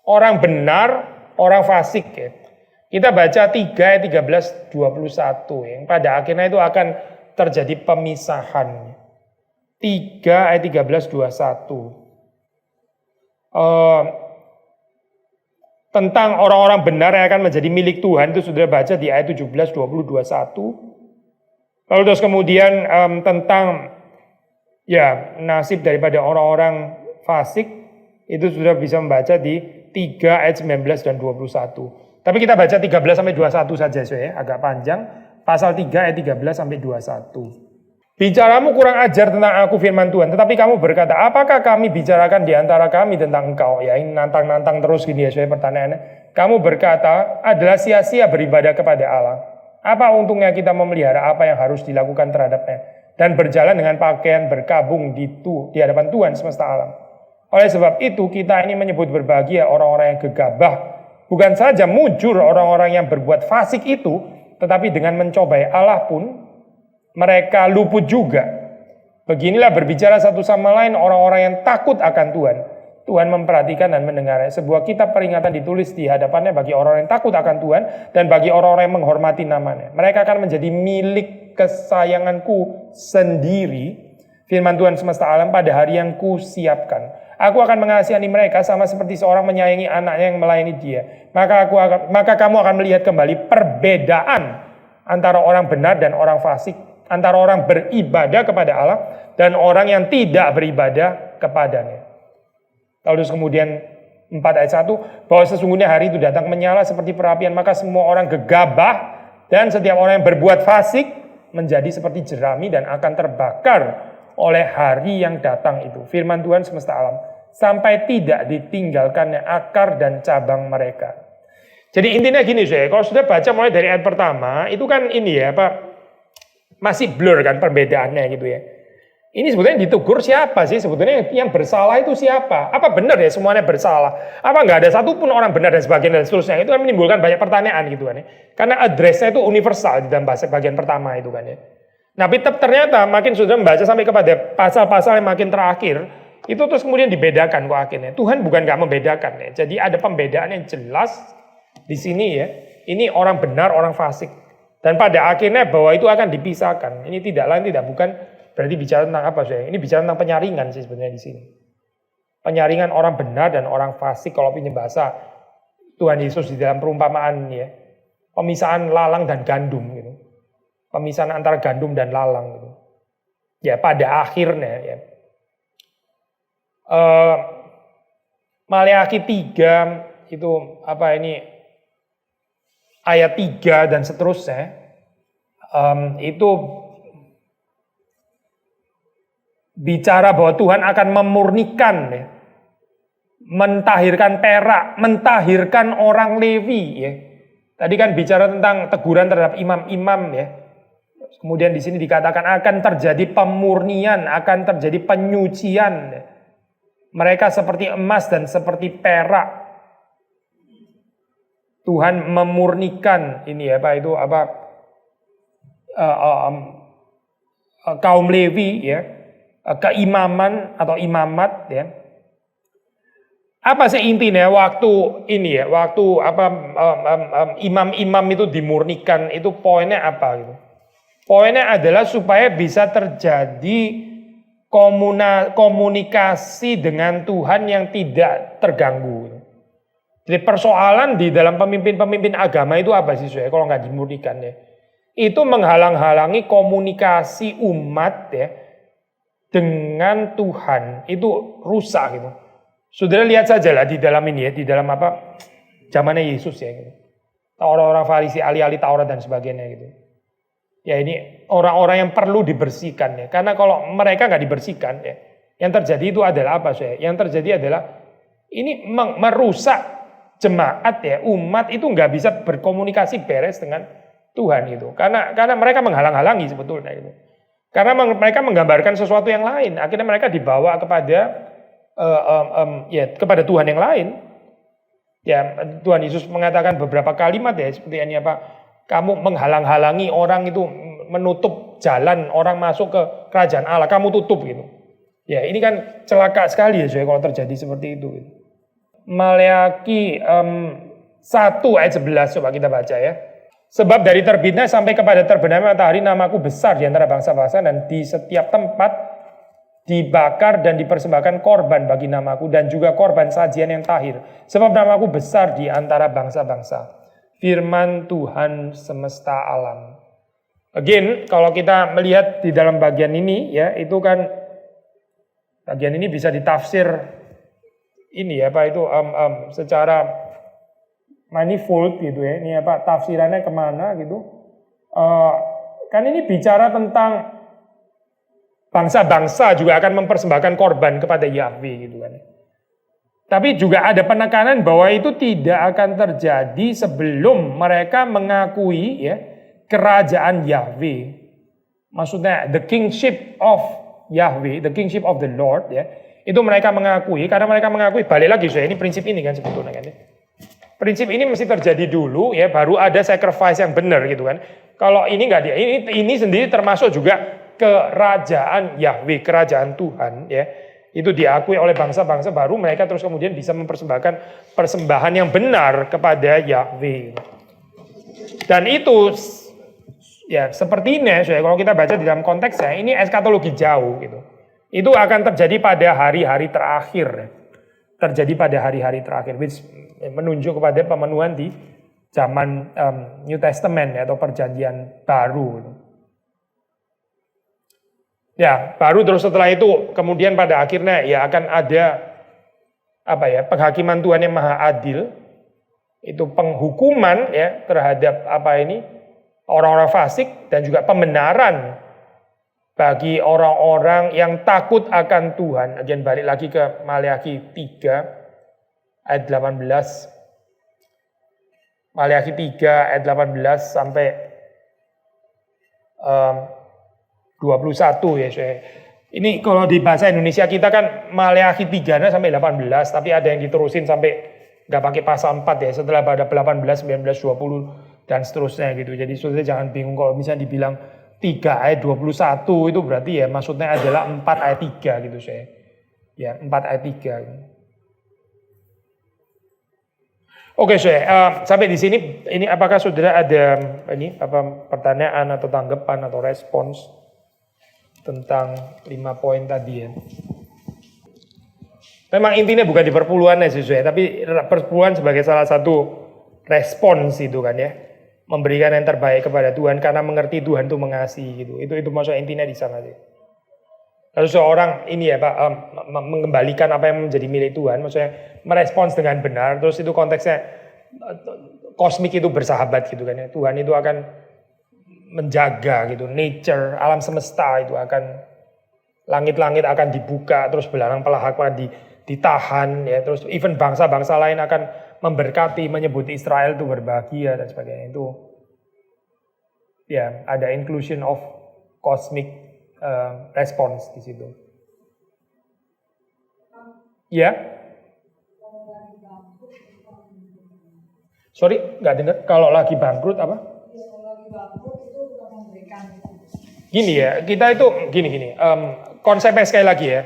orang benar, orang fasik ya. Kita baca 3 ayat 13 21 yang pada akhirnya itu akan terjadi pemisahan. 3 ayat 13 21. Tentang orang-orang benar yang akan menjadi milik Tuhan itu sudah baca di ayat 17, 20, 21. Lalu terus kemudian tentang ya nasib daripada orang-orang fasik itu sudah bisa membaca di 3 ayat 19 dan 21. Tapi kita baca 13 sampai 21 saja ya, agak panjang. Pasal 3 ayat 13 sampai 21. Bicaramu kurang ajar tentang aku firman Tuhan, tetapi kamu berkata, apakah kami bicarakan di antara kami tentang engkau? Ya ini nantang-nantang terus gini ya, saya pertanyaannya. Kamu berkata, adalah sia-sia beribadah kepada Allah. Apa untungnya kita memelihara apa yang harus dilakukan terhadapnya? Dan berjalan dengan pakaian berkabung di hadapan Tuhan semesta alam. Oleh sebab itu, kita ini menyebut berbahagia orang-orang yang gegabah. Bukan saja mujur orang-orang yang berbuat fasik itu, tetapi dengan mencobai Allah pun, mereka luput juga. Beginilah berbicara satu sama lain orang-orang yang takut akan Tuhan. Tuhan memperhatikan dan mendengarnya. Sebuah kitab peringatan ditulis di hadapannya bagi orang yang takut akan Tuhan dan bagi orang-orang yang menghormati namanya. Mereka akan menjadi milik kesayanganku sendiri. Firman Tuhan semesta alam pada hari yang kusiapkan. Aku akan mengasihani mereka sama seperti seorang menyayangi anaknya yang melayani dia. Maka kamu akan melihat kembali perbedaan antara orang benar dan orang fasik. Antara orang beribadah kepada Allah dan orang yang tidak beribadah kepadanya. Lalu kemudian 4 ayat 1, bahwa sesungguhnya hari itu datang menyala seperti perapian, maka semua orang gegabah dan setiap orang yang berbuat fasik menjadi seperti jerami dan akan terbakar oleh hari yang datang itu. Firman Tuhan semesta alam, sampai tidak ditinggalkannya akar dan cabang mereka. Jadi intinya gini saya, kalau sudah baca mulai dari ayat pertama, itu kan ini ya Pak, masih blur kan perbedaannya gitu ya. Ini sebetulnya ditegur siapa sih? Sebetulnya yang bersalah itu siapa? Apa benar ya semuanya bersalah? Apa nggak ada satupun orang benar dan sebagainya dan seterusnya? Itu kan menimbulkan banyak pertanyaan gitu kan ya. Karena addressnya itu universal di dalam bagian pertama itu kan ya. Nah ternyata makin sudah membaca sampai kepada pasal-pasal yang makin terakhir, Itu terus kemudian dibedakan kok akhirnya. Tuhan bukan nggak membedakan ya. Jadi ada pembedaan yang jelas di sini ya. Ini orang benar, orang fasik. Dan pada akhirnya bahwa itu akan dipisahkan. Ini tidak lain tidak bukan berarti bicara tentang apa sih? Ini bicara tentang penyaringan sih sebenarnya di sini. Penyaringan orang benar dan orang fasik kalau pinjam bahasa Tuhan Yesus di dalam perumpamaan ya. Pemisahan lalang dan gandum gitu. Pemisahan antara gandum dan lalang gitu. Ya pada akhirnya ya. Maleakhi 3 itu apa ini ayat 3 dan seterusnya itu bicara bahwa Tuhan akan memurnikan ya, mentahirkan perak, mentahirkan orang Lewi ya. Tadi kan bicara tentang teguran terhadap imam-imam ya. Kemudian di sini dikatakan akan terjadi pemurnian, akan terjadi penyucian ya. Mereka seperti emas dan seperti perak. Tuhan memurnikan ini ya Pak itu apa kaum Lewi ya, keimaman atau imamat ya. Apa sih intinya waktu ini ya, waktu apa imam-imam itu dimurnikan itu poinnya apa gitu? Poinnya adalah supaya bisa terjadi komunikasi dengan Tuhan yang tidak terganggu. Jadi persoalan di dalam pemimpin-pemimpin agama itu apa sih Soe? Kalau nggak dimurnikan ya, itu menghalang-halangi komunikasi umat ya dengan Tuhan itu rusak gitu. Saudara lihat saja lah di dalam ini ya, di dalam apa zamannya Yesus ya, gitu. Orang-orang Farisi, ahli-ahli Taurat dan sebagainya gitu. Ya ini orang-orang yang perlu dibersihkan ya. Karena kalau mereka nggak dibersihkan ya, yang terjadi itu adalah apa saya? Yang terjadi adalah ini merusak jemaat ya, umat itu nggak bisa berkomunikasi beres dengan Tuhan gitu. Karena mereka menghalang-halangi sebetulnya gitu. Karena mereka menggambarkan sesuatu yang lain. Akhirnya mereka dibawa kepada kepada Tuhan yang lain. Ya Tuhan Yesus mengatakan beberapa kalimat ya seperti ini apa? Kamu menghalang-halangi orang itu menutup jalan orang masuk ke kerajaan Allah. Kamu tutup gitu. Ya ini kan celaka sekali ya kalau terjadi seperti itu. Gitu. Maleakhi 1 ayat 11 coba kita baca ya. Sebab dari terbitnya sampai kepada terbenamnya matahari namaku besar di antara bangsa-bangsa dan di setiap tempat dibakar dan dipersembahkan korban bagi namaku dan juga korban sajian yang tahir. Sebab namaku besar di antara bangsa-bangsa. Firman Tuhan semesta alam. Again, kalau kita melihat di dalam bagian ini ya, itu kan bagian ini bisa ditafsir ini ya, Pak itu secara manifold gitu ya. Ini apa tafsirannya kemana gitu? Kan ini bicara tentang bangsa-bangsa juga akan mempersembahkan korban kepada Yahweh gitu kan. Tapi juga ada penekanan bahwa itu tidak akan terjadi sebelum mereka mengakui ya kerajaan Yahweh. Maksudnya the kingship of Yahweh, the kingship of the Lord ya. Itu mereka mengakui karena mereka mengakui balik lagi ini prinsip ini kan sebetulnya kan. Prinsip ini mesti terjadi dulu ya baru ada sacrifice yang benar gitu kan. Kalau ini enggak dia ini sendiri termasuk juga kerajaan Yahweh, kerajaan Tuhan ya. Itu diakui oleh bangsa-bangsa baru mereka terus kemudian bisa mempersembahkan persembahan yang benar kepada Yahweh. Dan itu ya seperti ini ya, kalau kita baca di dalam konteksnya ini eskatologi jauh gitu. Itu akan terjadi pada hari-hari terakhir. Terjadi pada hari-hari terakhir which menunjuk kepada pemenuhan di zaman New Testament ya, atau perjanjian baru. Ya, baru terus setelah itu kemudian pada akhirnya ya akan ada apa ya, penghakiman Tuhan yang maha adil. Itu penghukuman ya terhadap apa ini orang-orang fasik dan juga pembenaran bagi orang-orang yang takut akan Tuhan. Again balik lagi ke Maleakhi 3 ayat 18. Maleakhi 3 ayat 18 sampai 21 ya. Ini kalau di bahasa Indonesia kita kan Maleakhi 3 sampai 18, tapi ada yang diterusin sampai nggak pakai pasal 4 ya. Setelah pada 18, 19, 20 dan seterusnya gitu. Jadi saudara jangan bingung kalau misalnya dibilang 3 ayat 21 itu berarti ya maksudnya adalah 4 ayat 3 gitu saya. Ya, 4 ayat 3. Oke, sampai di sini ini apakah saudara ada pertanyaan atau tanggapan atau respons tentang 5 poin tadi ya? Memang intinya bukan di perpuluhan ya, tapi perpuluhan sebagai salah satu respons itu kan ya, memberikan yang terbaik kepada Tuhan karena mengerti Tuhan itu mengasihi gitu. Itu maksud intinya di sana sih. Lalu seorang ini ya Pak mengembalikan apa yang menjadi milik Tuhan, maksudnya merespons dengan benar, terus itu konteksnya kosmik itu bersahabat gitu kan ya. Tuhan itu akan menjaga gitu, nature, alam semesta itu akan, langit-langit akan dibuka, terus belarang pelahak akan ditahan ya, terus even bangsa-bangsa lain akan memberkati, menyebut Israel itu berbahagia dan sebagainya. Itu ya ada inclusion of cosmic response di situ. Ya. Sorry, nggak dengar. Kalau lagi bangkrut apa? Gini ya, kita itu gini. Konsepnya sekali lagi ya.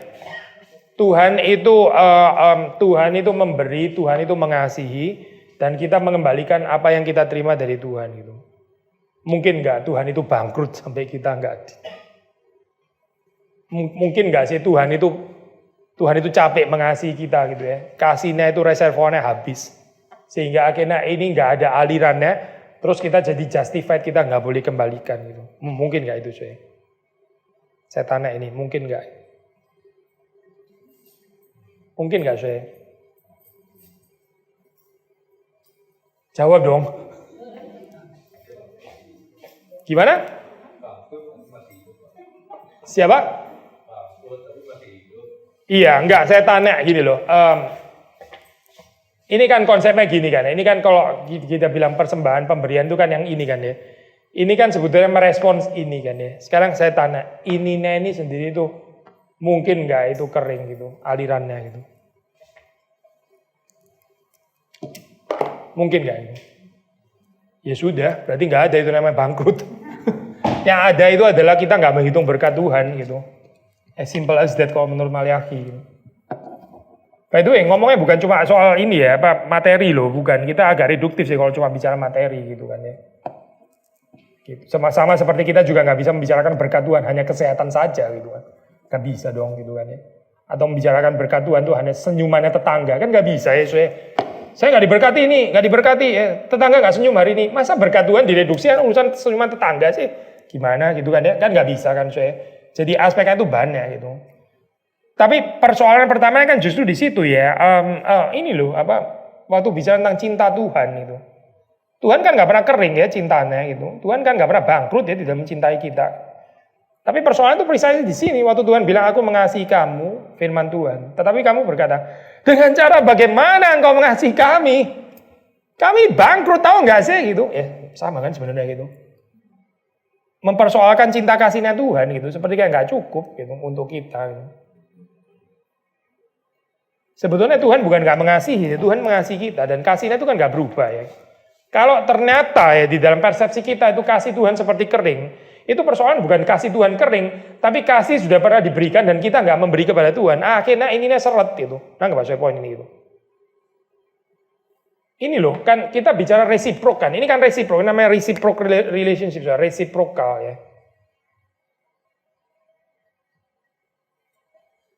Tuhan itu memberi, Tuhan itu mengasihi, dan kita mengembalikan apa yang kita terima dari Tuhan gitu. Mungkin nggak Tuhan itu bangkrut sampai kita nggak? Mungkin nggak sih Tuhan itu capek mengasihi kita gitu ya. Kasihnya itu reservoirnya habis. Sehingga akhirnya ini nggak ada alirannya. Terus kita jadi justified, kita nggak boleh kembalikan gitu. Mungkin nggak itu saya tanya ini, mungkin nggak? Mungkin nggak Jawab dong. Gimana? Siapa? Iya, enggak, saya tanya gini loh. Ini kan konsepnya gini kan. Ini kan kalau kita bilang persembahan pemberian itu kan yang ini kan ya. Ini kan sebetulnya merespons ini kan ya. Sekarang saya tanya, ini sendiri itu mungkin enggak itu kering gitu, alirannya gitu. Mungkin enggak itu? Ya sudah, berarti enggak ada itu namanya bangkrut. Yang ada itu adalah kita enggak menghitung berkat Tuhan gitu. As simple as that kalau menurut Maliaki. By the way, ngomongnya bukan cuma soal ini ya, materi loh, bukan. Kita agak reduktif sih kalau cuma bicara materi gitu kan ya. Gitu. Sama seperti kita juga nggak bisa membicarakan berkat Tuhan hanya kesehatan saja gitu kan. Nggak bisa dong gitu kan ya. Atau membicarakan berkat Tuhan tuh hanya senyumannya tetangga, kan nggak bisa ya. Saya nggak diberkati ini, nggak diberkati ya. Tetangga nggak senyum hari ini. Masa berkat Tuhan direduksi kan urusan senyuman tetangga sih? Gimana gitu kan ya? Kan nggak bisa kan Jadi aspeknya itu banyak gitu. Tapi persoalan pertamanya kan justru di situ ya. Ini loh waktu bicara tentang cinta Tuhan itu. Tuhan kan nggak pernah kering ya cintanya gitu. Tuhan kan nggak pernah bangkrut ya di dalam mencintai kita. Tapi persoalan itu precisely di sini waktu Tuhan bilang aku mengasihi kamu, firman Tuhan. Tetapi kamu berkata, dengan cara bagaimana engkau mengasihi kami? Kami bangkrut tahu nggak sih gitu? Sama kan sebenarnya gitu. Mempersoalkan cinta kasihnya Tuhan gitu, seperti kayak nggak cukup gitu untuk kita. Gitu. Sebetulnya Tuhan bukan nggak mengasihi, Tuhan mengasihi kita dan kasihnya itu kan nggak berubah ya. Kalau ternyata ya di dalam persepsi kita itu kasih Tuhan seperti kering, itu persoalan bukan kasih Tuhan kering, tapi kasih sudah pernah diberikan dan kita nggak memberi kepada Tuhan. Akhirnya ininya seret gitu. Nah nggak maksudnya poin ini gitu. Ini loh, kan kita bicara reciprok kan. Ini kan reciprok, namanya reciprocal relationship, reciprokal ya.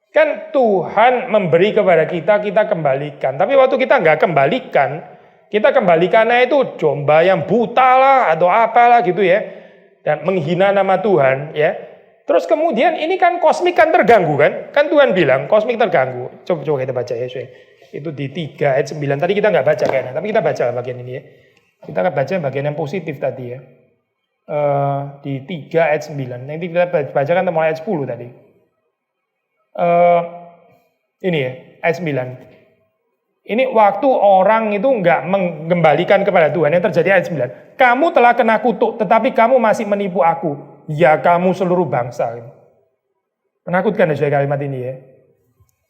Kan Tuhan memberi kepada kita, kita kembalikan. Tapi waktu kita nggak kembalikan, kita kembalikannya itu domba yang buta lah atau apalah gitu ya. Dan menghina nama Tuhan ya. Terus kemudian ini kan kosmik kan terganggu kan. Kan Tuhan bilang kosmik terganggu. Coba kita baca ya. Itu di 3 ayat 9. Tadi kita nggak baca kayaknya, tapi kita baca bagian ini ya. Kita akan baca bagian yang positif tadi ya. Di 3 ayat 9. Nanti kita bacakan mulai ayat 10 tadi. Ini ya, ayat 9. Ini waktu orang itu nggak mengembalikan kepada Tuhan, yang terjadi ayat 9. Kamu telah kena kutuk, tetapi kamu masih menipu aku. Ya kamu seluruh bangsa. Menakutkan ya kalimat ini ya.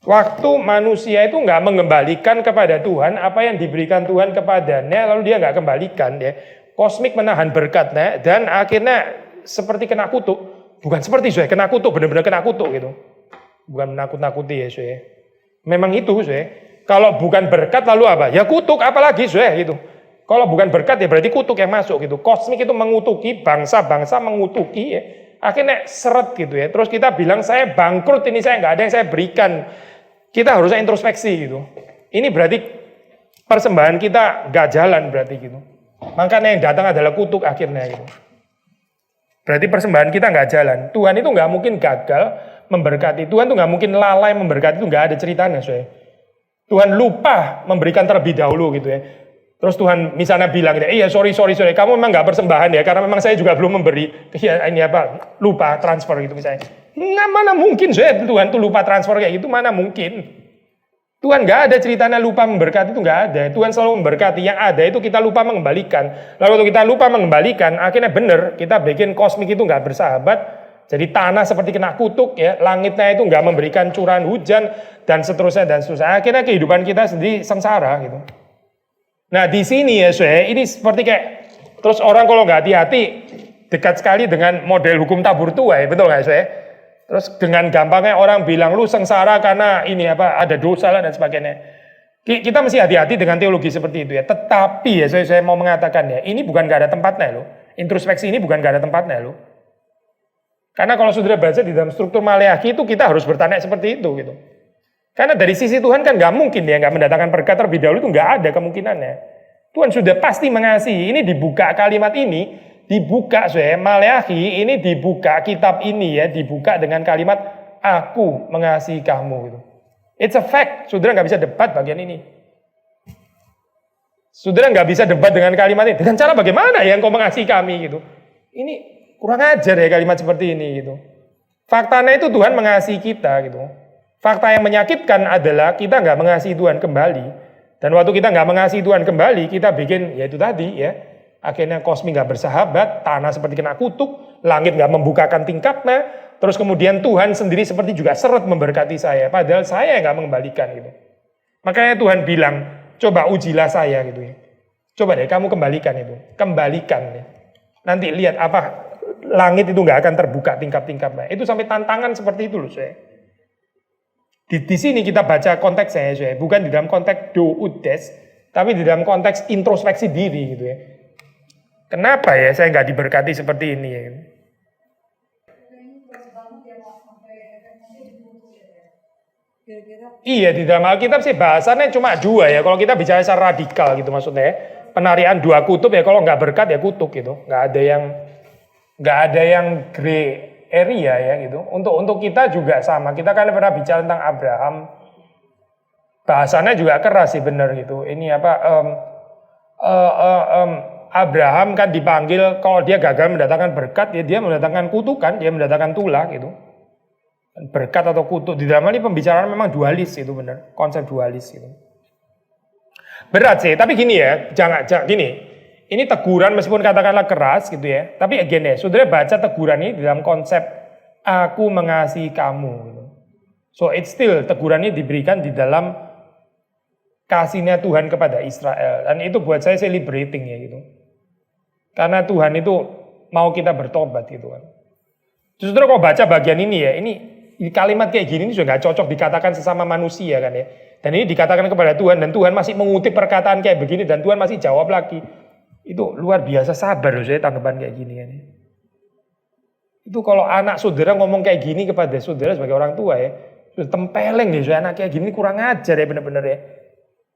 Waktu manusia itu nggak mengembalikan kepada Tuhan apa yang diberikan Tuhan kepadanya, lalu dia nggak kembalikan ya. Kosmik menahan berkatnya dan akhirnya seperti kena kutuk. Bukan seperti kena kutuk, benar-benar kena kutuk gitu. Bukan menakut-nakuti ya, ya. Memang itu, ya. Kalau bukan berkat lalu apa? Ya kutuk, apalagi, ya, gitu. Kalau bukan berkat ya berarti kutuk yang masuk gitu. Kosmik itu mengutuki, bangsa-bangsa mengutuki ya. Akhirnya seret gitu ya. Terus kita bilang saya bangkrut, ini saya nggak ada yang saya berikan. Kita harusnya introspeksi gitu. Ini berarti persembahan kita nggak jalan berarti gitu. Makanya yang datang adalah kutuk akhirnya gitu. Berarti persembahan kita nggak jalan. Tuhan itu nggak mungkin gagal memberkati. Tuhan itu nggak mungkin lalai memberkati, itu nggak ada ceritanya, saya. Tuhan lupa memberikan terlebih dahulu gitu ya. Terus Tuhan misalnya bilang, iya sorry, kamu memang nggak persembahan ya, karena memang saya juga belum memberi, ya ini apa, lupa transfer gitu misalnya. Nggak, mana mungkin saya Tuhan tuh lupa transfer kayak gitu, mana mungkin. Tuhan nggak ada ceritanya lupa memberkati, itu nggak ada. Tuhan selalu memberkati, yang ada itu kita lupa mengembalikan. Lalu waktu kita lupa mengembalikan, akhirnya benar, kita bikin kosmik itu nggak bersahabat, jadi tanah seperti kena kutuk ya, langitnya itu nggak memberikan curahan hujan, dan seterusnya. Akhirnya kehidupan kita sendiri sengsara gitu. Nah di sini ya saya, ini seperti kayak, terus orang kalau nggak hati-hati, dekat sekali dengan model hukum tabur tuai, betul nggak saya? Terus dengan gampangnya orang bilang, lu sengsara karena ini apa, ada dosa lah dan sebagainya. Kita mesti hati-hati dengan teologi seperti itu ya. Tetapi ya saya mau mengatakan ya, ini bukan nggak ada tempatnya loh. Introspeksi ini bukan nggak ada tempatnya loh. Karena kalau saudara baca di dalam struktur Maleakhi itu kita harus bertanya seperti itu gitu. Karena dari sisi Tuhan kan nggak mungkin dia nggak mendatangkan berkat terlebih dahulu, itu nggak ada kemungkinannya. Tuhan sudah pasti mengasihi. Ini dibuka kalimat ini, dibuka saya Maleakhi ini dibuka kitab ini ya, dibuka dengan kalimat aku mengasihi kamu gitu. It's a fact. Saudara nggak bisa debat bagian ini. Saudara nggak bisa debat dengan kalimat ini. Dengan cara bagaimana ya engkau mengasihi kami gitu. Ini kurang ajar ya kalimat seperti ini gitu. Faktanya itu Tuhan mengasihi kita gitu. Fakta yang menyakitkan adalah kita nggak mengasihi Tuhan kembali. Dan waktu kita nggak mengasihi Tuhan kembali, kita bikin ya itu tadi ya. Akhirnya kosmik nggak bersahabat, tanah seperti kena kutuk, langit nggak membukakan tingkapnya. Terus kemudian Tuhan sendiri seperti juga seret memberkati saya. Padahal saya nggak mengembalikan gitu. Makanya Tuhan bilang, coba ujilah saya gitu ya. Coba deh kamu kembalikan itu. Kembalikan ya. Nanti lihat apa, langit itu nggak akan terbuka tingkap-tingkapnya. Itu sampai tantangan seperti itu loh saya. Di sini kita baca konteksnya ya, bukan di dalam konteks do udes, tapi di dalam konteks introspeksi diri gitu ya. Kenapa ya saya nggak diberkati seperti ini ya? Iya, di dalam Alkitab sih bahasannya cuma dua ya. Kalau kita bicara secara radikal gitu maksudnya, penarian dua kutub ya, kalau nggak berkat ya kutuk gitu. Nggak ada yang gray area ya gitu. Untuk kita juga sama. Kita kan pernah bicara tentang Abraham. Bahasannya juga keras sih benar gitu. Ini apa? Abraham kan dipanggil kalau dia gagal mendatangkan berkat, ya dia mendatangkan kutukan, dia mendatangkan tulah gitu. Berkat atau kutuk di dalam ini pembicaraan memang dualis itu benar, konsep dualis gitu. Berat sih, tapi gini ya, jangan gini. Ini teguran meskipun katakanlah keras gitu ya. Tapi again ya, saudara baca teguran ini dalam konsep aku mengasihi kamu gitu. So it's still teguran ini diberikan di dalam kasihnya Tuhan kepada Israel. Dan itu buat saya celebrating ya gitu. Karena Tuhan itu mau kita bertobat gitu kan. Saudara kalau baca bagian ini ya, ini kalimat kayak gini ini sudah gak cocok dikatakan sesama manusia kan ya. Dan ini dikatakan kepada Tuhan dan Tuhan masih mengutip perkataan kayak begini dan Tuhan masih jawab lagi. Itu luar biasa sabar loh saya tanggapan kayak gini kan. Itu kalau anak saudara ngomong kayak gini kepada saudara sebagai orang tua ya, sudah tempeleng deh saya anak kayak gini kurang ajar ya benar-benar ya.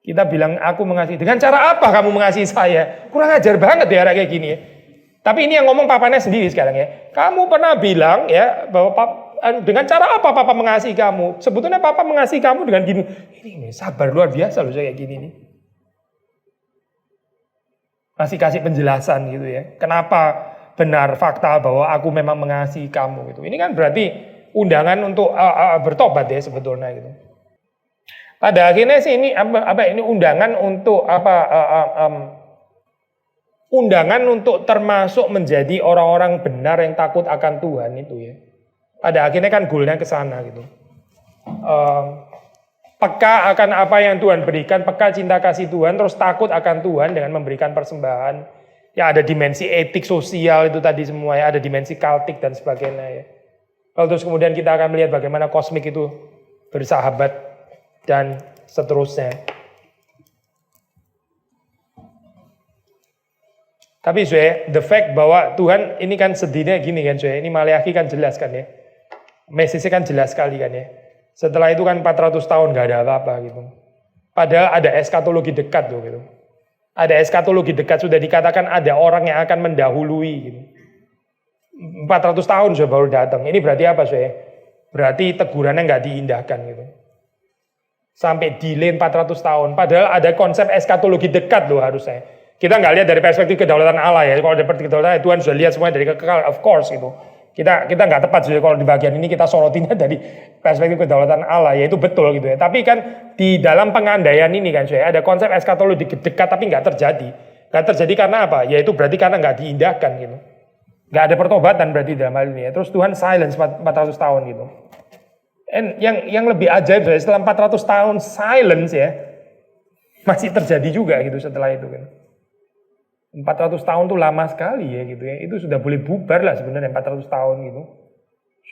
Kita bilang aku mengasihi, dengan cara apa kamu mengasihi saya? Kurang ajar banget ya anak kayak gini ya. Tapi ini yang ngomong papanya sendiri sekarang ya. Kamu pernah bilang ya bahwa dengan cara apa papa mengasihi kamu? Sebetulnya papa mengasihi kamu dengan gini. Ini sabar luar biasa loh saya kayak gini nih. Masih kasih penjelasan gitu ya. Kenapa benar fakta bahwa aku memang mengasihi kamu gitu. Ini kan berarti undangan untuk bertobat ya sebetulnya gitu. Pada akhirnya sih ini ini undangan untuk undangan untuk termasuk menjadi orang-orang benar yang takut akan Tuhan itu ya. Pada akhirnya kan goalnya ke sana gitu. Peka akan apa yang Tuhan berikan, peka cinta kasih Tuhan, terus takut akan Tuhan dengan memberikan persembahan. Ya ada dimensi etik sosial itu tadi semua ya, ada dimensi kultik dan sebagainya ya. Lalu terus kemudian kita akan melihat bagaimana kosmik itu bersahabat dan seterusnya. Tapi the fact bahwa Tuhan ini kan sedihnya gini kan ini Maleakhi kan jelas kan ya. Message-nya kan jelas sekali kan ya. Setelah itu kan 400 tahun gak ada apa-apa gitu. Padahal ada eskatologi dekat tuh gitu. Ada eskatologi dekat, sudah dikatakan ada orang yang akan mendahului gitu. 400 tahun sudah baru datang. Ini berarti apa Berarti tegurannya gak diindahkan gitu. Sampai delay 400 tahun. Padahal ada konsep eskatologi dekat loh harusnya. Kita nggak lihat dari perspektif kedaulatan Allah ya. Kalau dari perspektif kedaulatan Tuhan sudah lihat semuanya dari kekal, of course gitu. Kita nggak tepat sih kalau di bagian ini kita sorotinnya dari perspektif kedaulatan Allah ya, itu betul gitu ya. Tapi kan di dalam pengandaian ini kan ada konsep eskatologi dekat tapi nggak terjadi. Nggak terjadi karena apa? Ya itu berarti karena nggak diindahkan gitu. Nggak ada pertobatan berarti dalam hal ini ya. Terus Tuhan silence 400 tahun gitu. And yang lebih ajaib setelah 400 tahun silence ya masih terjadi juga gitu setelah itu kan. 400 tahun tuh lama sekali ya gitu ya. Itu sudah boleh bubar lah sebenarnya 400 tahun gitu.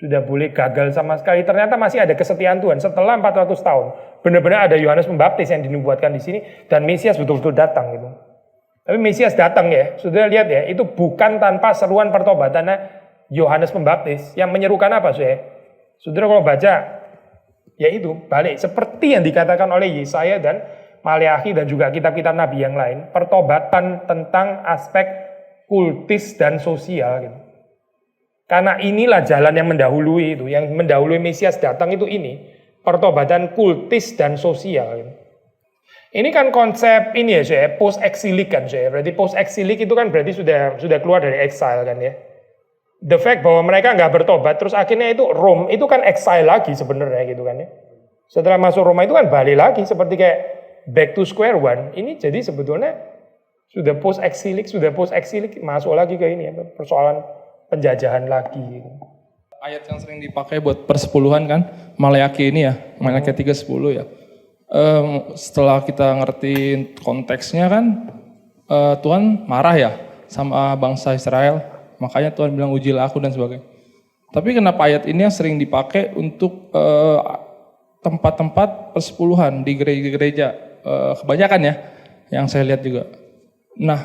Sudah boleh gagal sama sekali. Ternyata masih ada kesetiaan Tuhan setelah 400 tahun. Benar-benar ada Yohanes Pembaptis yang dinubuatkan di sini dan Mesias betul-betul datang gitu. Tapi Mesias datang ya. Sudah lihat ya, itu bukan tanpa seruan pertobatannya Yohanes Pembaptis. Yang menyerukan apa Saudara kalau baca ya itu balik seperti yang dikatakan oleh Yesaya dan Maleakhi dan juga kitab-kitab nabi yang lain, pertobatan tentang aspek kultis dan sosial gitu. Karena inilah jalan yang mendahului itu, yang mendahului Mesias datang itu ini, pertobatan kultis dan sosial gitu. Ini kan konsep ini ya post exilik kan berarti post exilik itu kan berarti sudah keluar dari exile kan ya. The fact bahwa mereka nggak bertobat terus akhirnya itu Rome itu kan exile lagi sebenarnya gitu kan ya. Setelah masuk Roma itu kan balik lagi seperti kayak back to square one. Ini jadi sebetulnya sudah post exilik masuk lagi ke ini ya, persoalan penjajahan lagi gitu. Ayat yang sering dipakai buat persepuluhan kan Maleakhi ini ya, Maleakhi 3:10 ya. Setelah kita ngerti konteksnya kan Tuhan marah ya sama bangsa Israel, makanya Tuhan bilang ujilah aku dan sebagainya. Tapi kenapa ayat ini yang sering dipakai untuk tempat-tempat persepuluhan di gereja-gereja? Kebanyakan ya yang saya lihat juga. Nah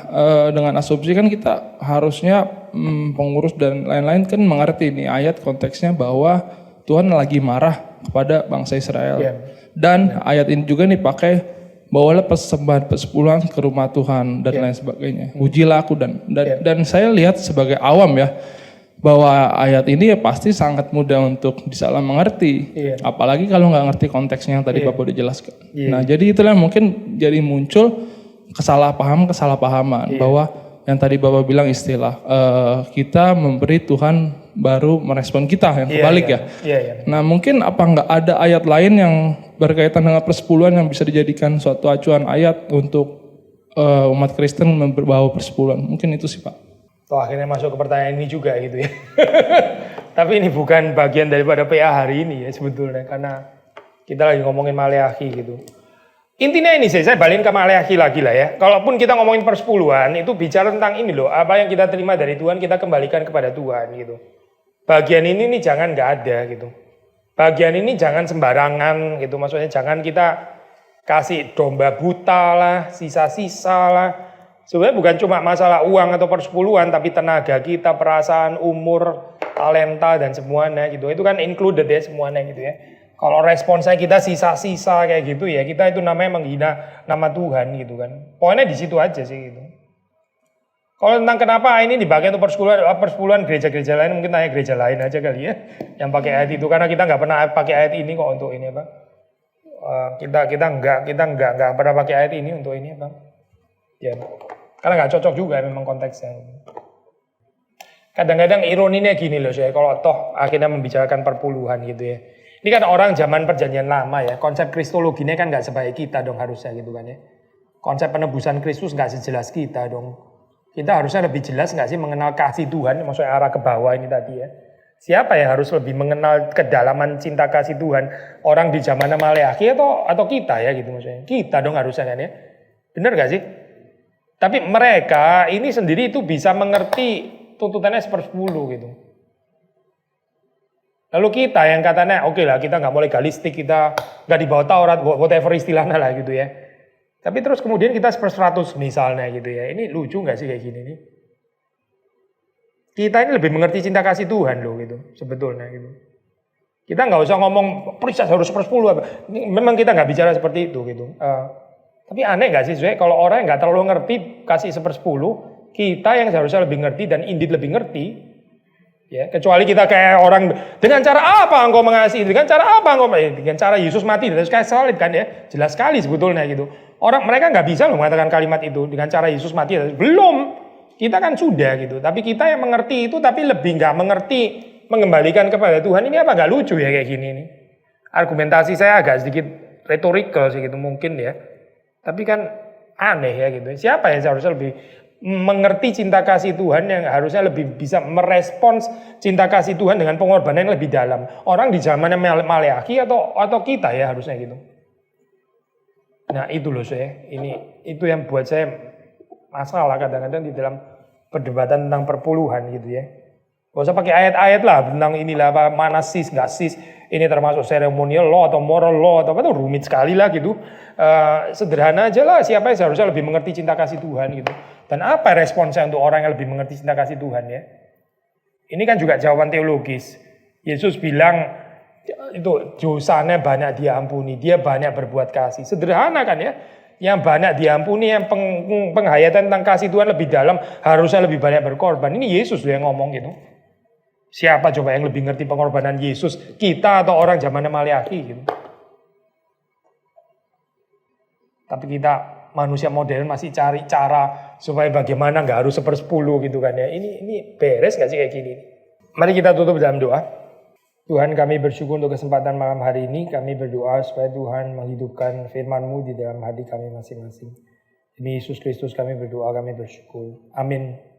dengan asumsi kan kita harusnya pengurus dan lain-lain kan mengerti nih ayat konteksnya bahwa Tuhan lagi marah kepada bangsa Israel. Dan ayat ini juga nih pakai bawalah persembahan persepuluhan ke rumah Tuhan dan lain sebagainya. Ujilah aku dan saya lihat sebagai awam ya bahwa ayat ini ya pasti sangat mudah untuk disalah mengerti, apalagi kalau nggak ngerti konteksnya yang tadi Bapak udah jelaskan. Nah jadi itulah mungkin jadi muncul kesalahpahaman bahwa yang tadi Bapak bilang istilah kita memberi Tuhan baru merespon kita yang kebalik ya. Nah mungkin apa nggak ada ayat lain yang berkaitan dengan persepuluhan yang bisa dijadikan suatu acuan ayat untuk umat Kristen membawa persepuluhan? Mungkin itu sih Pak. Toh akhirnya masuk ke pertanyaan ini juga gitu ya. Tapi ini bukan bagian daripada PA hari ini ya sebetulnya. Karena kita lagi ngomongin Maleakhi gitu. Intinya ini saya balikin ke Maleakhi lagi lah ya. Kalaupun kita ngomongin persepuluhan itu bicara tentang ini loh. Apa yang kita terima dari Tuhan kita kembalikan kepada Tuhan gitu. Bagian ini nih jangan gak ada gitu. Bagian ini jangan sembarangan gitu. Maksudnya jangan kita kasih domba buta lah, sisa-sisa lah. Sebenarnya bukan cuma masalah uang atau persepuluhan, tapi tenaga kita, perasaan, umur, talenta dan semuanya gitu. Itu kan included ya semuanya gitu ya. Kalau responsnya kita sisa-sisa kayak gitu ya, kita itu namanya menghina nama Tuhan gitu kan. Pokoknya di situ aja sih gitu. Kalau tentang kenapa ini dipakai untuk persepuluhan gereja-gereja lain, mungkin tanya gereja lain aja kali ya yang pakai ayat itu, karena kita nggak pernah pakai ayat ini kok untuk ini apa. Kita nggak pernah pakai ayat ini untuk ini apa. Ya, karena nggak cocok juga memang konteksnya. Kadang-kadang ironinya gini loh saya, kalau toh akhirnya membicarakan perpuluhan gitu ya. Ini kan orang zaman perjanjian lama ya, konsep kristologinya kan nggak sebaik kita dong harusnya gitu kan ya. Konsep penebusan Kristus nggak sejelas kita dong. Kita harusnya lebih jelas nggak sih mengenal kasih Tuhan, maksudnya arah ke bawah ini tadi ya. Siapa yang harus lebih mengenal kedalaman cinta kasih Tuhan? Orang di zaman Maleakhi atau kita ya gitu maksudnya. Kita dong harusnya kan ya. Bener nggak sih? Tapi mereka ini sendiri itu bisa mengerti tuntutannya 1/10 gitu. Lalu kita yang katanya oke lah kita nggak mau legalistik, kita nggak di bawah Taurat, whatever istilahnya lah gitu ya. Tapi terus kemudian kita 100% misalnya gitu ya. Ini lucu nggak sih kayak gini nih? Kita ini lebih mengerti cinta kasih Tuhan loh gitu sebetulnya gitu. Kita nggak usah ngomong perisa harus 1/10. Memang kita nggak bicara seperti itu gitu. Tapi aneh nggak sih sebenarnya kalau orang yang nggak terlalu ngerti kasih 1/10, kita yang seharusnya lebih ngerti dan Indeed lebih ngerti. Ya, kecuali kita kayak orang dengan cara apa engkau mengasihi, dengan cara apa engkau, dengan cara Yesus mati dan kayak salib kan ya, jelas sekali sebetulnya gitu. Mereka nggak bisa loh mengatakan kalimat itu dengan cara Yesus mati, belum, kita kan sudah gitu. Tapi kita yang mengerti itu tapi lebih nggak mengerti mengembalikan kepada Tuhan. Ini apa nggak lucu ya kayak gini nih? Argumentasi saya agak sedikit retorikal sih gitu mungkin ya, tapi kan aneh ya gitu. Siapa yang seharusnya lebih mengerti cinta kasih Tuhan yang harusnya lebih bisa merespons cinta kasih Tuhan dengan pengorbanan yang lebih dalam. Orang di zamannya Maleakhi atau kita ya harusnya gitu. Nah itu loh saya, itu yang buat saya masalah kadang-kadang di dalam perdebatan tentang perpuluhan gitu ya. Gak usah pakai ayat-ayat lah tentang inilah apa mana sis nggak sis, ini termasuk ceremonial law atau moral law atau apa itu rumit sekali lah gitu. Sederhana aja lah, siapa yang seharusnya lebih mengerti cinta kasih Tuhan gitu. Dan apa responsnya untuk orang yang lebih mengerti cinta kasih Tuhan ya? Ini kan juga jawaban teologis. Yesus bilang itu dosanya banyak dia ampuni, dia banyak berbuat kasih. Sederhana kan ya? Yang banyak diampuni, yang penghayatan tentang kasih Tuhan lebih dalam, harusnya lebih banyak berkorban. Ini Yesus yang ngomong gitu. Siapa coba yang lebih ngerti pengorbanan Yesus? Kita atau orang zamannya Maleakhi gitu. Tapi kita manusia modern masih cari cara supaya bagaimana nggak harus 1/10 gitu kan ya. Ini beres nggak sih kayak gini? Mari kita tutup dalam doa. Tuhan, kami bersyukur untuk kesempatan malam hari ini. Kami berdoa supaya Tuhan menghidupkan firman-Mu di dalam hati kami masing-masing. Demi Yesus Kristus kami berdoa, kami bersyukur. Amin.